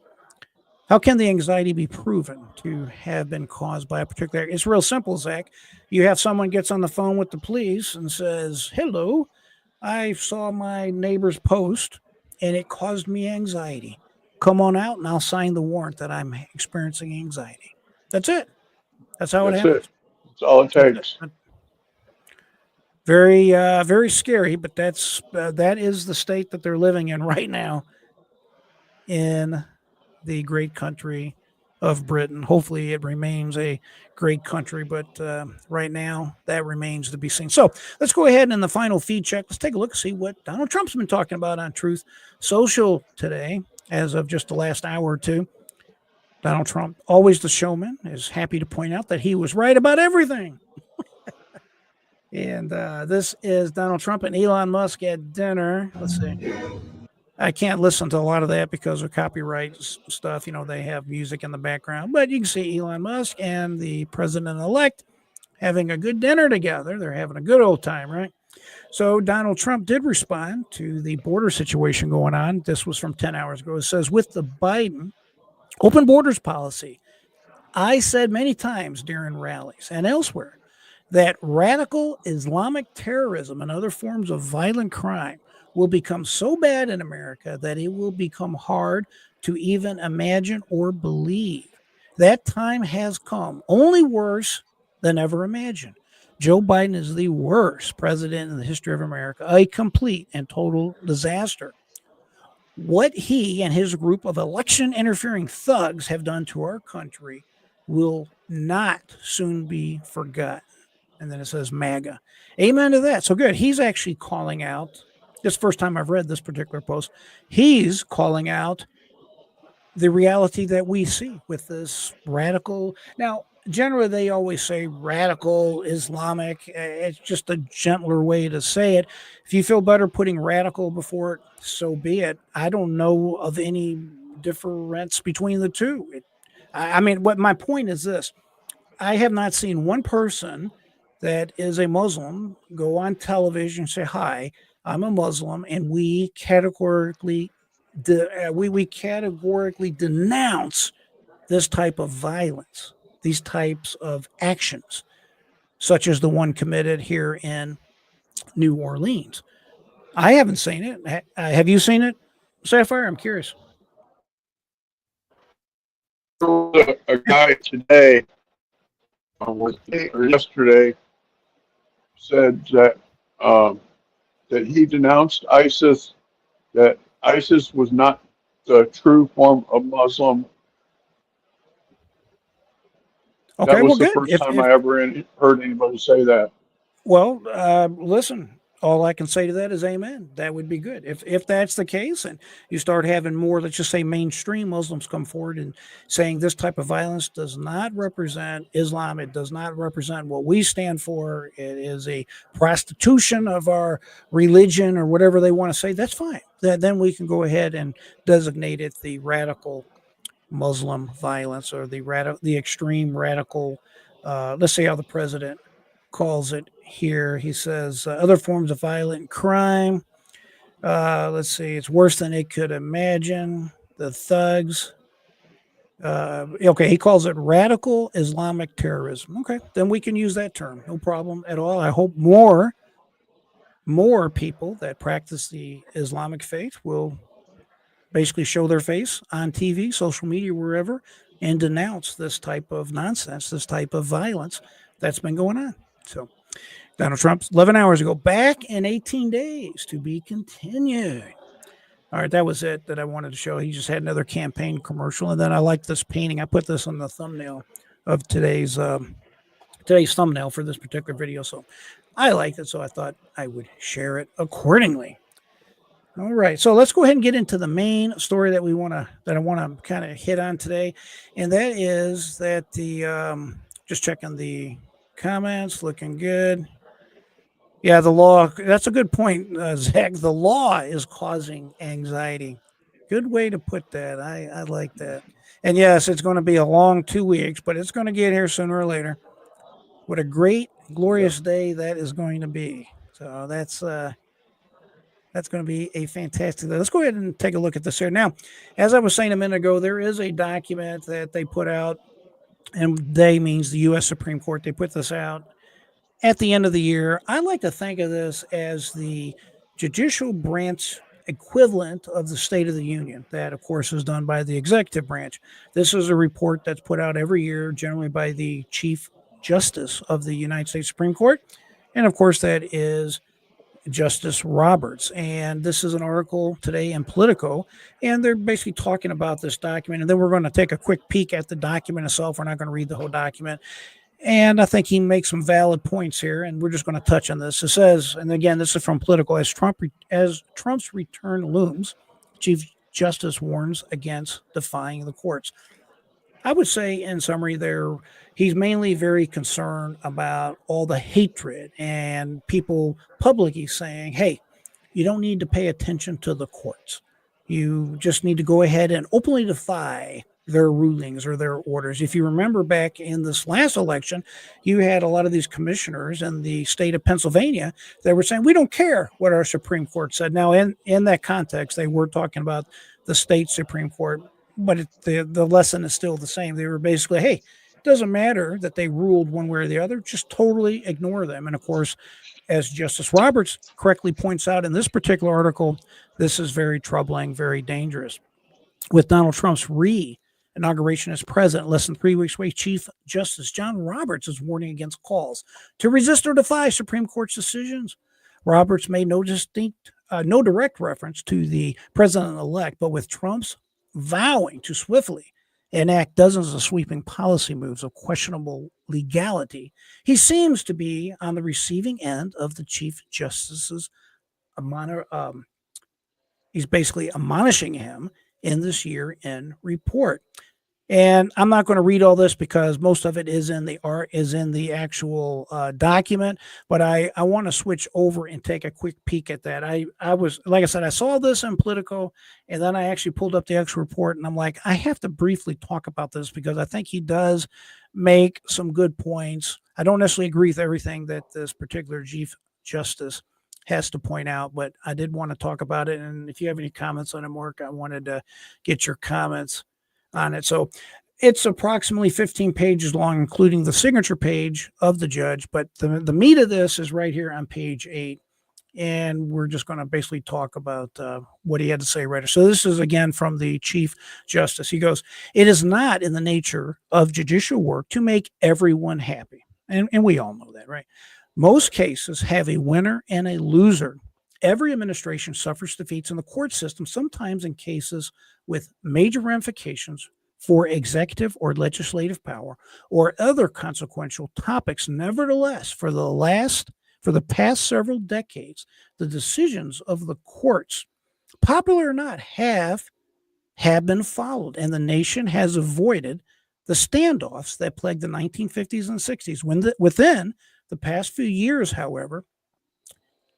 the anxiety be proven to have been caused by a particular? It's real simple, Zach. You have someone gets on the phone with the police and says, "Hello, I saw my neighbor's post, and it caused me anxiety. Come on out, and I'll sign the warrant that I'm experiencing anxiety." That's it. That's how it That's happens. it. That's all it takes. Very, very scary, but that is the state that they're living in right now in the great country of Britain. Hopefully it remains a great country, but right now that remains to be seen. So let's go ahead and in the final feed check, let's take a look and see what Donald Trump's been talking about on Truth Social today, as of just the last hour or two. Donald Trump, always the showman, is happy to point out that he was right about everything. And this is Donald Trump and Elon Musk at dinner. Let's see. I can't listen to a lot of that because of copyright stuff. You know, they have music in the background. But you can see Elon Musk and the president-elect having a good dinner together. They're having a good old time, right? So Donald Trump did respond to the border situation going on. This was from 10 hours ago. It says, with the Biden open borders policy, I said many times during rallies and elsewhere that radical Islamic terrorism and other forms of violent crime will become so bad in America that it will become hard to even imagine or believe. That time has come, only worse than ever imagined. Joe Biden is the worst president in the history of America, a complete and total disaster. What he and his group of election interfering thugs have done to our country will not soon be forgotten. And then it says MAGA. Amen to that. So good. He's actually calling out, this first time I've read this particular post, he's calling out the reality that we see with this radical. Now, generally, they always say radical Islamic. It's just a gentler way to say it. If you feel better putting radical before it, so be it. I don't know of any difference between the two. I mean, what my point is this. I have not seen one person that is a Muslim go on television and say, hi, I'm a Muslim, and we categorically denounce this type of violence, these types of actions, such as the one committed here in New Orleans. I haven't seen it. Have you seen it, Sapphire? I'm curious. A guy today, or yesterday, said that that he denounced ISIS, that ISIS was not the true form of Muslim. Okay, that was well, the good. first time I ever heard anybody say that. Well, listen, all I can say to that is amen. That would be good. If that's the case, and you start having more, let's just say mainstream Muslims come forward and saying this type of violence does not represent Islam. It does not represent what we stand for. It is a prostitution of our religion or whatever they want to say. That's fine. Then we can go ahead and designate it the radical Muslim violence or the extreme radical. Let's say how the president calls it here. He says other forms of violent crime. Let's see, it's worse than it could imagine. The thugs. Okay, he calls it radical Islamic terrorism. Okay, then we can use that term. No problem at all. I hope more people that practice the Islamic faith will basically show their face on TV, social media, wherever, and denounce this type of nonsense, this type of violence that's been going on. So Donald Trump's 11 hours ago, back in 18 days to be continued. All right, that was it that I wanted to show. He just had another campaign commercial. And then I like this painting. I put this on the thumbnail of today's thumbnail for this particular video. So I liked it, so I thought I would share it accordingly. All right, so let's go ahead and get into the main story that I want to kind of hit on today, and that is that the just checking the comments, looking good. Yeah, the law. That's a good point, Zach. The law is causing anxiety. Good way to put that. I like that. And yes, it's going to be a long 2 weeks, but it's going to get here sooner or later. What a great, glorious day that is going to be. So that's going to be a fantastic day. Let's go ahead and take a look at this here. Now, as I was saying a minute ago, there is a document that they put out, and they means the U.S. Supreme Court. They put this out at the end of the year. I like to think of this as the judicial branch equivalent of the State of the Union. That, of course, is done by the executive branch. This is a report that's put out every year, generally by the Chief Justice of the United States Supreme Court. And, of course, that is Justice Roberts. And this is an article today in Politico, and they're basically talking about this document. And then we're going to take a quick peek at the document itself. We're not going to read the whole document. And I think he makes some valid points here, and we're just going to touch on this. It says, and again, this is from Politico, as Trump's return looms, Chief Justice warns against defying the courts. I would say, in summary, he's mainly very concerned about all the hatred and people publicly saying, hey, you don't need to pay attention to the courts. You just need to go ahead and openly defy their rulings or their orders. If you remember back in this last election, you had a lot of these commissioners in the state of Pennsylvania that were saying, we don't care what our Supreme Court said. Now, in that context, they were talking about the state Supreme Court, but the lesson is still the same. They were basically, hey, it doesn't matter that they ruled one way or the other, just totally ignore them. And of course, as Justice Roberts correctly points out in this particular article, this is very troubling, very dangerous. With Donald Trump's re-enactment inauguration as president. Less than 3 weeks away, Chief Justice John Roberts is warning against calls to resist or defy Supreme Court's decisions. Roberts made no direct reference to the president-elect, but with Trump's vowing to swiftly enact dozens of sweeping policy moves of questionable legality, he seems to be on the receiving end of the Chief Justice's he's basically admonishing him in this year-end report. And I'm not going to read all this because most of it is in the actual document, but I want to switch over and take a quick peek at that. I was, like I said, I saw this in Politico, and then I actually pulled up the actual report, and I'm like, I have to briefly talk about this because I think he does make some good points. I don't necessarily agree with everything that this particular Chief Justice has to point out, but I did want to talk about it. And if you have any comments on it, Mark, I wanted to get your comments on it. So it's approximately 15 pages long, including the signature page of the judge. But the meat of this is right here on page 8. And we're just going to basically talk about what he had to say right here. So this is, again, from the Chief Justice. He goes, "It is not in the nature of judicial work to make everyone happy." And we all know that, right? Most cases have a winner and a loser. Every administration suffers defeats in the court system, sometimes in cases with major ramifications for executive or legislative power or other consequential topics. Nevertheless, for the past several decades, the decisions of the courts, popular or not, have been followed, and the nation has avoided the standoffs that plagued the 1950s and 60s. Within the past few years, however,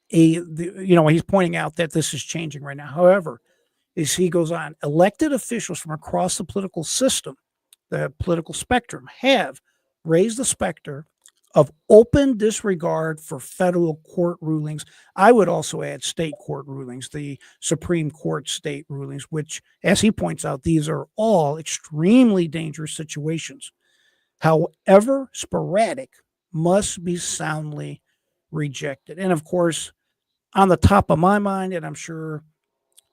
he's pointing out that this is changing right now. However, as he goes on, elected officials from across the political system, the political spectrum, have raised the specter of open disregard for federal court rulings. I would also add state court rulings, the Supreme Court state rulings, which, as he points out, these are all extremely dangerous situations. However sporadic, must be soundly rejected. And of course, on the top of my mind, and I'm sure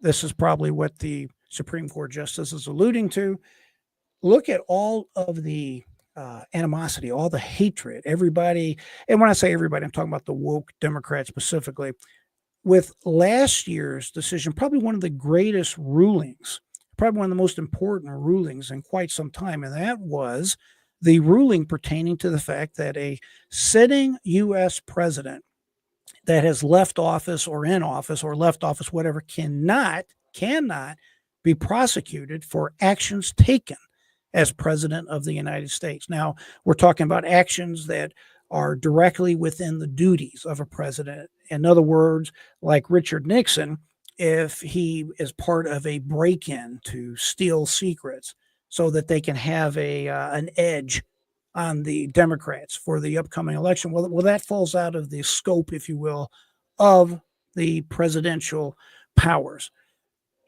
this is probably what the Supreme Court justice is alluding to, look at all of the animosity, all the hatred, everybody. And when I say everybody, I'm talking about the woke Democrats specifically. With last year's decision, probably one of the greatest rulings, probably one of the most important rulings in quite some time, and that was the ruling pertaining to the fact that a sitting U.S. president that has left office or in office or left office, whatever, cannot be prosecuted for actions taken as president of the United States. Now, we're talking about actions that are directly within the duties of a president. In other words, like Richard Nixon, if he is part of a break-in to steal secrets so that they can have an edge on the Democrats for the upcoming election. Well, that falls out of the scope, if you will, of the presidential powers.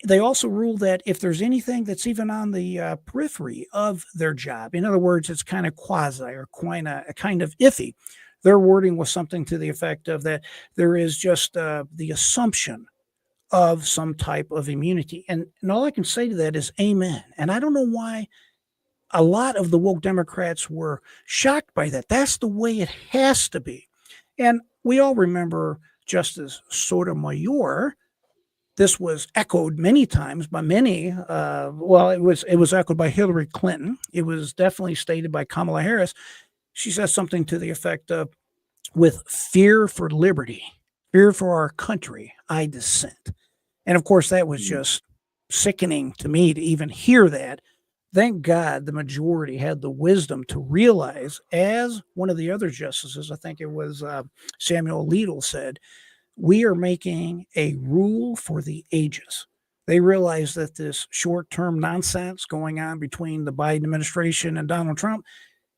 They also rule that if there's anything that's even on the periphery of their job, in other words, it's kind of quasi or kind of iffy. Their wording was something to the effect of that there is just the assumption of some type of immunity. And all I can say to that is amen. And I don't know why a lot of the woke Democrats were shocked by that. That's the way it has to be. And we all remember Justice Sotomayor. This was echoed many times by many. It was echoed by Hillary Clinton. It was definitely stated by Kamala Harris. She says something to the effect of, "With fear for liberty, fear for our country, I dissent." And of course, that was just sickening to me to even hear that. Thank God the majority had the wisdom to realize, as one of the other justices, I think it was Samuel Alito, said, we are making a rule for the ages. They realize that this short-term nonsense going on between the Biden administration and Donald Trump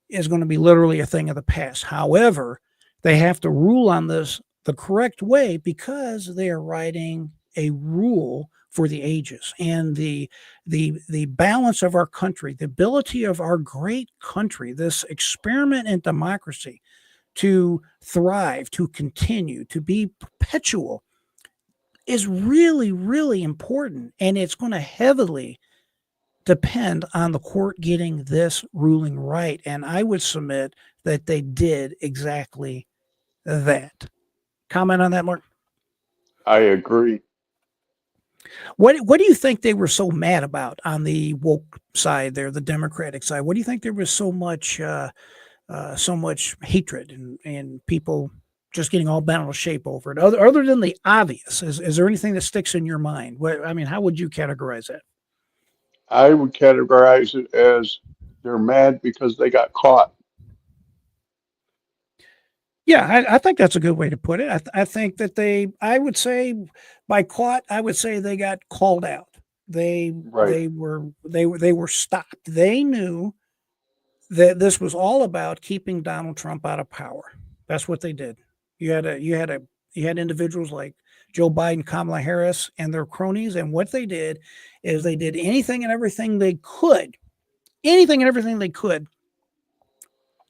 is going to be literally a thing of the past. However, they have to rule on this the correct way because they are writing a rule for the ages, and the balance of our country, the ability of our great country, this experiment in democracy to thrive, to continue, to be perpetual is really, really important. And it's going to heavily depend on the court getting this ruling right. And I would submit that they did exactly that. Comment on that, Mark? I agree. What do you think they were so mad about on the woke side there, the Democratic side? What do you think there was so much hatred and people just getting all bent out of shape over it? Other than the obvious, is there anything that sticks in your mind? I mean, how would you categorize that? I would categorize it as they're mad because they got caught. Yeah, I think that's a good way to put it. I think that I would say by caught, I would say they got called out. They were stopped. They knew that this was all about keeping Donald Trump out of power. That's what they did. You had individuals like Joe Biden, Kamala Harris, and their cronies, and what they did is they did anything and everything they could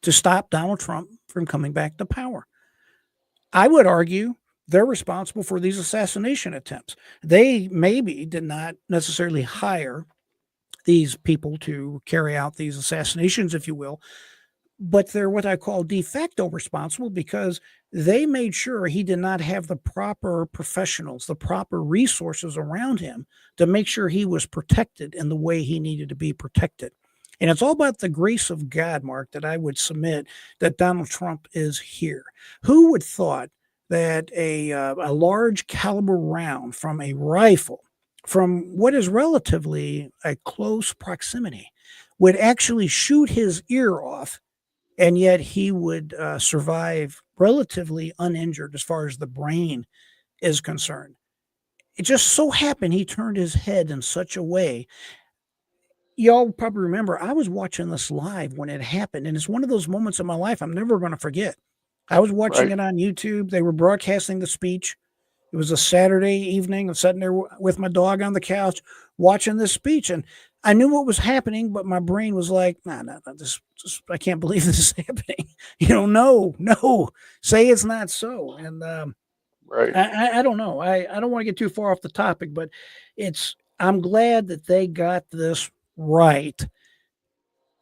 to stop Donald Trump from coming back to power. I would argue they're responsible for these assassination attempts. They maybe did not necessarily hire these people to carry out these assassinations, if you will, but they're what I call de facto responsible because they made sure he did not have the proper professionals, the proper resources around him to make sure he was protected in the way he needed to be protected. And it's all about the grace of God, Mark, that I would submit that Donald Trump is here. Who would thought that a large caliber round from a rifle, from what is relatively a close proximity, would actually shoot his ear off, and yet he would survive relatively uninjured as far as the brain is concerned? It just so happened he turned his head in such a way. Y'all probably remember I was watching this live when it happened, and it's one of those moments in my life I'm never going to forget. I was watching it on YouTube. They were broadcasting the speech. It was a Saturday evening. I'm sitting there with my dog on the couch watching this speech, and I knew what was happening, but my brain was like, no, this I can't believe this is happening. No, say it's not so. And I don't know. I don't want to get too far off the topic, but I'm glad that they got this right.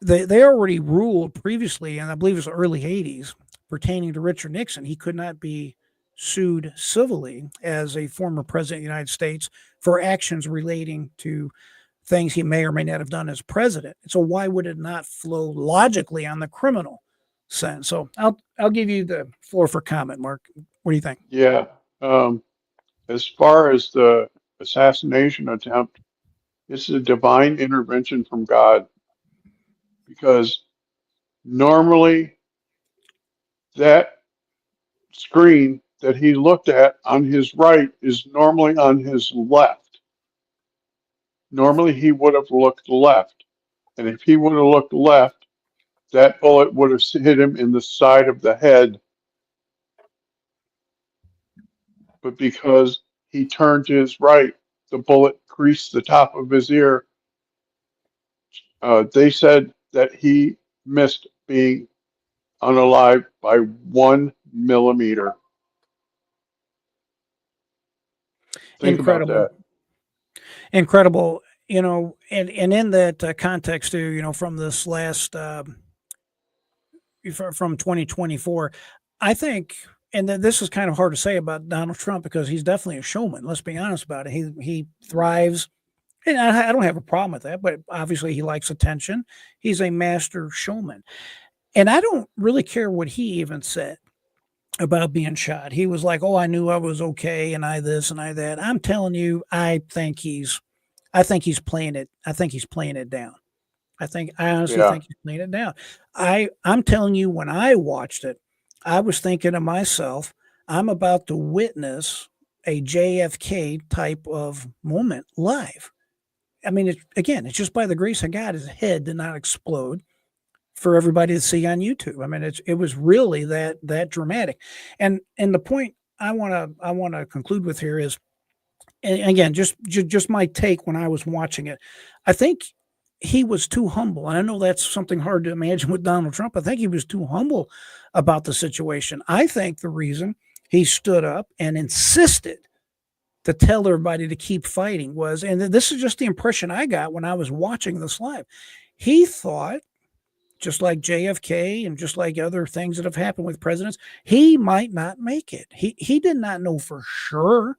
They already ruled previously, and I believe it was the early 80s, pertaining to Richard Nixon. He could not be sued civilly as a former president of the United States for actions relating to things he may or may not have done as president. So why would it not flow logically on the criminal sense? So I'll give you the floor for comment, Mark. What do you think? Yeah. As far as the assassination attempt, it's a divine intervention from God, because normally that screen that he looked at on his right is normally on his left. Normally he would have looked left. And if he would have looked left, that bullet would have hit him in the side of the head. But because he turned to his right, the bullet creased the top of his ear. They said that he missed being unalive by 1 millimeter. Think Incredible. about that. Incredible. And in that context too, from this last, from 2024, I think, and this is kind of hard to say about Donald Trump because he's definitely a showman. Let's be honest about it. He thrives, and I don't have a problem with that, but obviously he likes attention. He's a master showman. And I don't really care what he even said about being shot. He was like, oh, I knew I was okay, and I this and I that. I'm telling you, I think he's playing it. I think he's playing it down. I honestly think he's playing it down. I'm telling you, when I watched it, I was thinking to myself, I'm about to witness a JFK type of moment live. I mean, it's just by the grace of God, his head did not explode for everybody to see on YouTube. I mean, it was really that dramatic. And the point I want to conclude with here is, and again, just my take when I was watching it, I think he was too humble. And I know that's something hard to imagine with Donald Trump. I think he was too humble about the situation. I think the reason he stood up and insisted to tell everybody to keep fighting was, and this is just the impression I got when I was watching this live. He thought, just like JFK and just like other things that have happened with presidents, he might not make it. He did not know for sure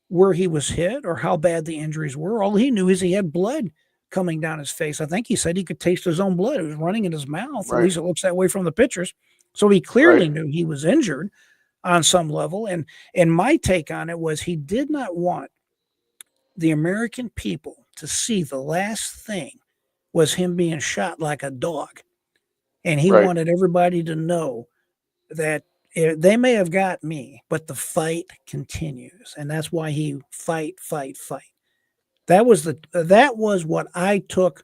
where he was hit or how bad the injuries were. All he knew is he had blood coming down his face. I think he said he could taste his own blood. It was running in his mouth. At least it looks that way from the pictures. So he clearly knew he was injured on some level. And my take on it was he did not want the American people to see the last thing was him being shot like a dog. And he wanted everybody to know that they may have got me, but the fight continues. And that's why he fight. That was what I took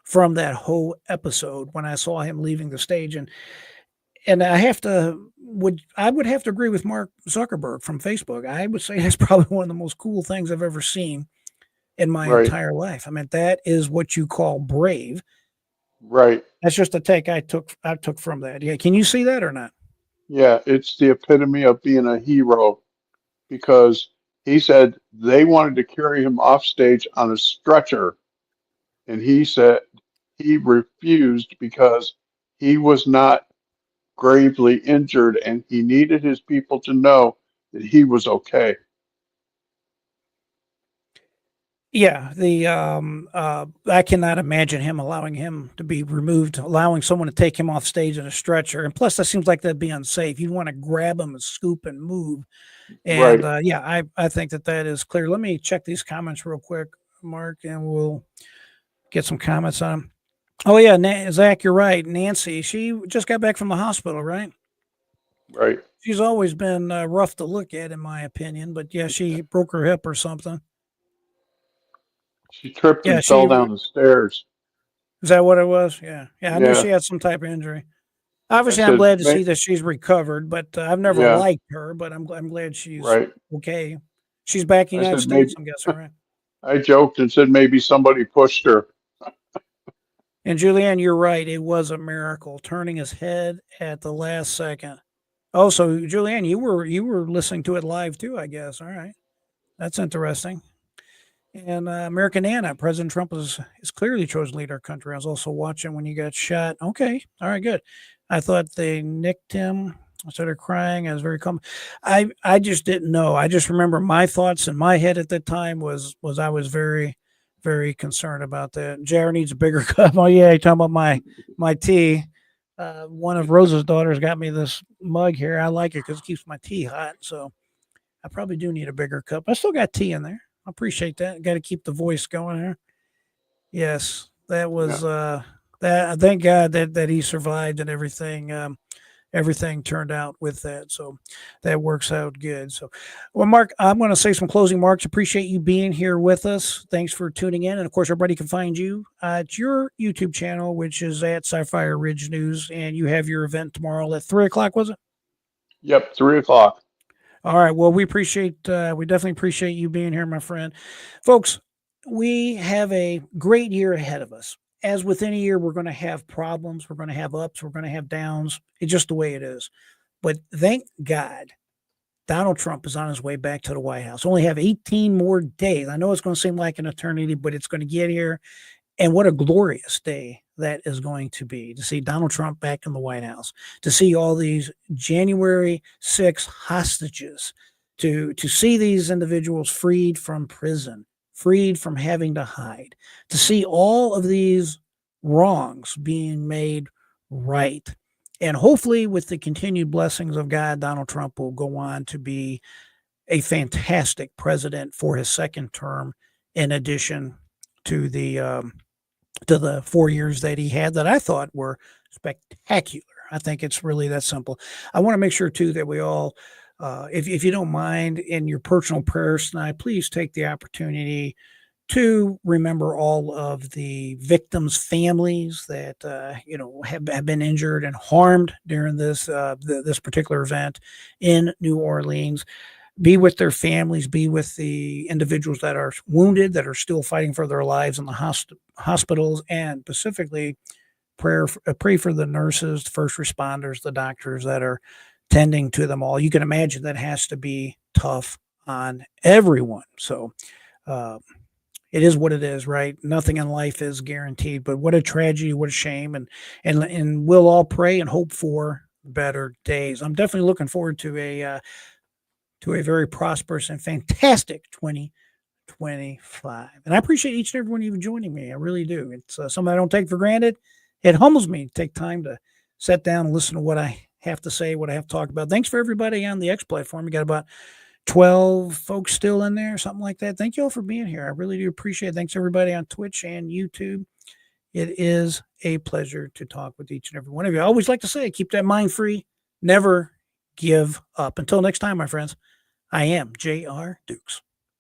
from that whole episode when I saw him leaving the stage. And I would have to agree with Mark Zuckerberg from Facebook. I would say that's probably one of the most cool things I've ever seen in my entire life. I mean, that is what you call brave. Right. That's just a take I took from that. Yeah. Can you see that or not? Yeah, it's the epitome of being a hero, because he said they wanted to carry him off stage on a stretcher, and he said he refused because he was not gravely injured and he needed his people to know that he was okay. Yeah, I cannot imagine him allowing him to be removed, allowing someone to take him off stage in a stretcher. And plus, that seems like that'd be unsafe. You'd want to grab him and scoop and move. And yeah, I think that is clear. Let me check these comments real quick, Mark, and we'll get some comments on them. Oh yeah, Zach, you're right. Nancy, she just got back from the hospital, right? Right. She's always been rough to look at, in my opinion. But yeah, she broke her hip or something. She tripped and fell down the stairs. Is that what it was? Yeah. Yeah. I knew she had some type of injury. Obviously, I'm glad to see that she's recovered, but I've never liked her, but I'm glad she's okay. She's back in the United States, I'm guessing, right? I joked and said maybe somebody pushed her. And Julianne, you're right. It was a miracle, turning his head at the last second. Oh, so Julianne, you were listening to it live too, I guess. All right. That's interesting. And American Anna, President Trump is clearly chosen to lead our country. I was also watching when he got shot. Okay. All right, good. I thought they nicked him. I started crying. I was very calm. I just didn't know. I just remember my thoughts in my head at that time was I was very, very concerned about that. Jared needs a bigger cup. Oh yeah, you're talking about my tea. One of Rosa's daughters got me this mug here. I like it because it keeps my tea hot. So I probably do need a bigger cup. I still got tea in there. I appreciate that. Got to keep the voice going here. Yes, that was that. Thank God that he survived and everything. Everything turned out with that, so that works out good. So, well, Mark, I'm going to say some closing remarks. Appreciate you being here with us. Thanks for tuning in, and of course, everybody can find you at your YouTube channel, which is at Sapphire Ridge News, and you have your event tomorrow at 3:00. Was it? Yep, 3:00. All right. Well, we definitely appreciate you being here, my friend. Folks, we have a great year ahead of us. As with any year, we're going to have problems. We're going to have ups. We're going to have downs. It's just the way it is. But thank God Donald Trump is on his way back to the White House. Only have 18 more days. I know it's going to seem like an eternity, but it's going to get here. And what a glorious day that is going to be, to see Donald Trump back in the White House, to see all these January 6 hostages, to see these individuals freed from prison, freed from having to hide, to see all of these wrongs being made right. And hopefully with the continued blessings of God, Donald Trump will go on to be a fantastic president for his second term, in addition to the 4 years that he had that I thought were spectacular. I think it's really that simple. I want to make sure too that we all, if you don't mind, in your personal prayers tonight, please take the opportunity to remember all of the victims' families that have been injured and harmed during this particular event in New Orleans. Be with their families, be with the individuals that are wounded, that are still fighting for their lives in the hospitals, and specifically pray for the nurses, the first responders, the doctors that are tending to them all. You can imagine that has to be tough on everyone. So it is what it is, right? Nothing in life is guaranteed, but what a tragedy, what a shame. And we'll all pray and hope for better days. I'm definitely looking forward to a very prosperous and fantastic 2025. And I appreciate each and every one of you joining me. I really do. It's something I don't take for granted. It humbles me to take time to sit down and listen to what I have to say, what I have to talk about. Thanks for everybody on the X platform. We got about 12 folks still in there, something like that. Thank you all for being here. I really do appreciate it. Thanks everybody on Twitch and YouTube. It is a pleasure to talk with each and every one of you. I always like to say, keep that mind free. Never give up. Until next time, my friends, I am J.R. Dukes.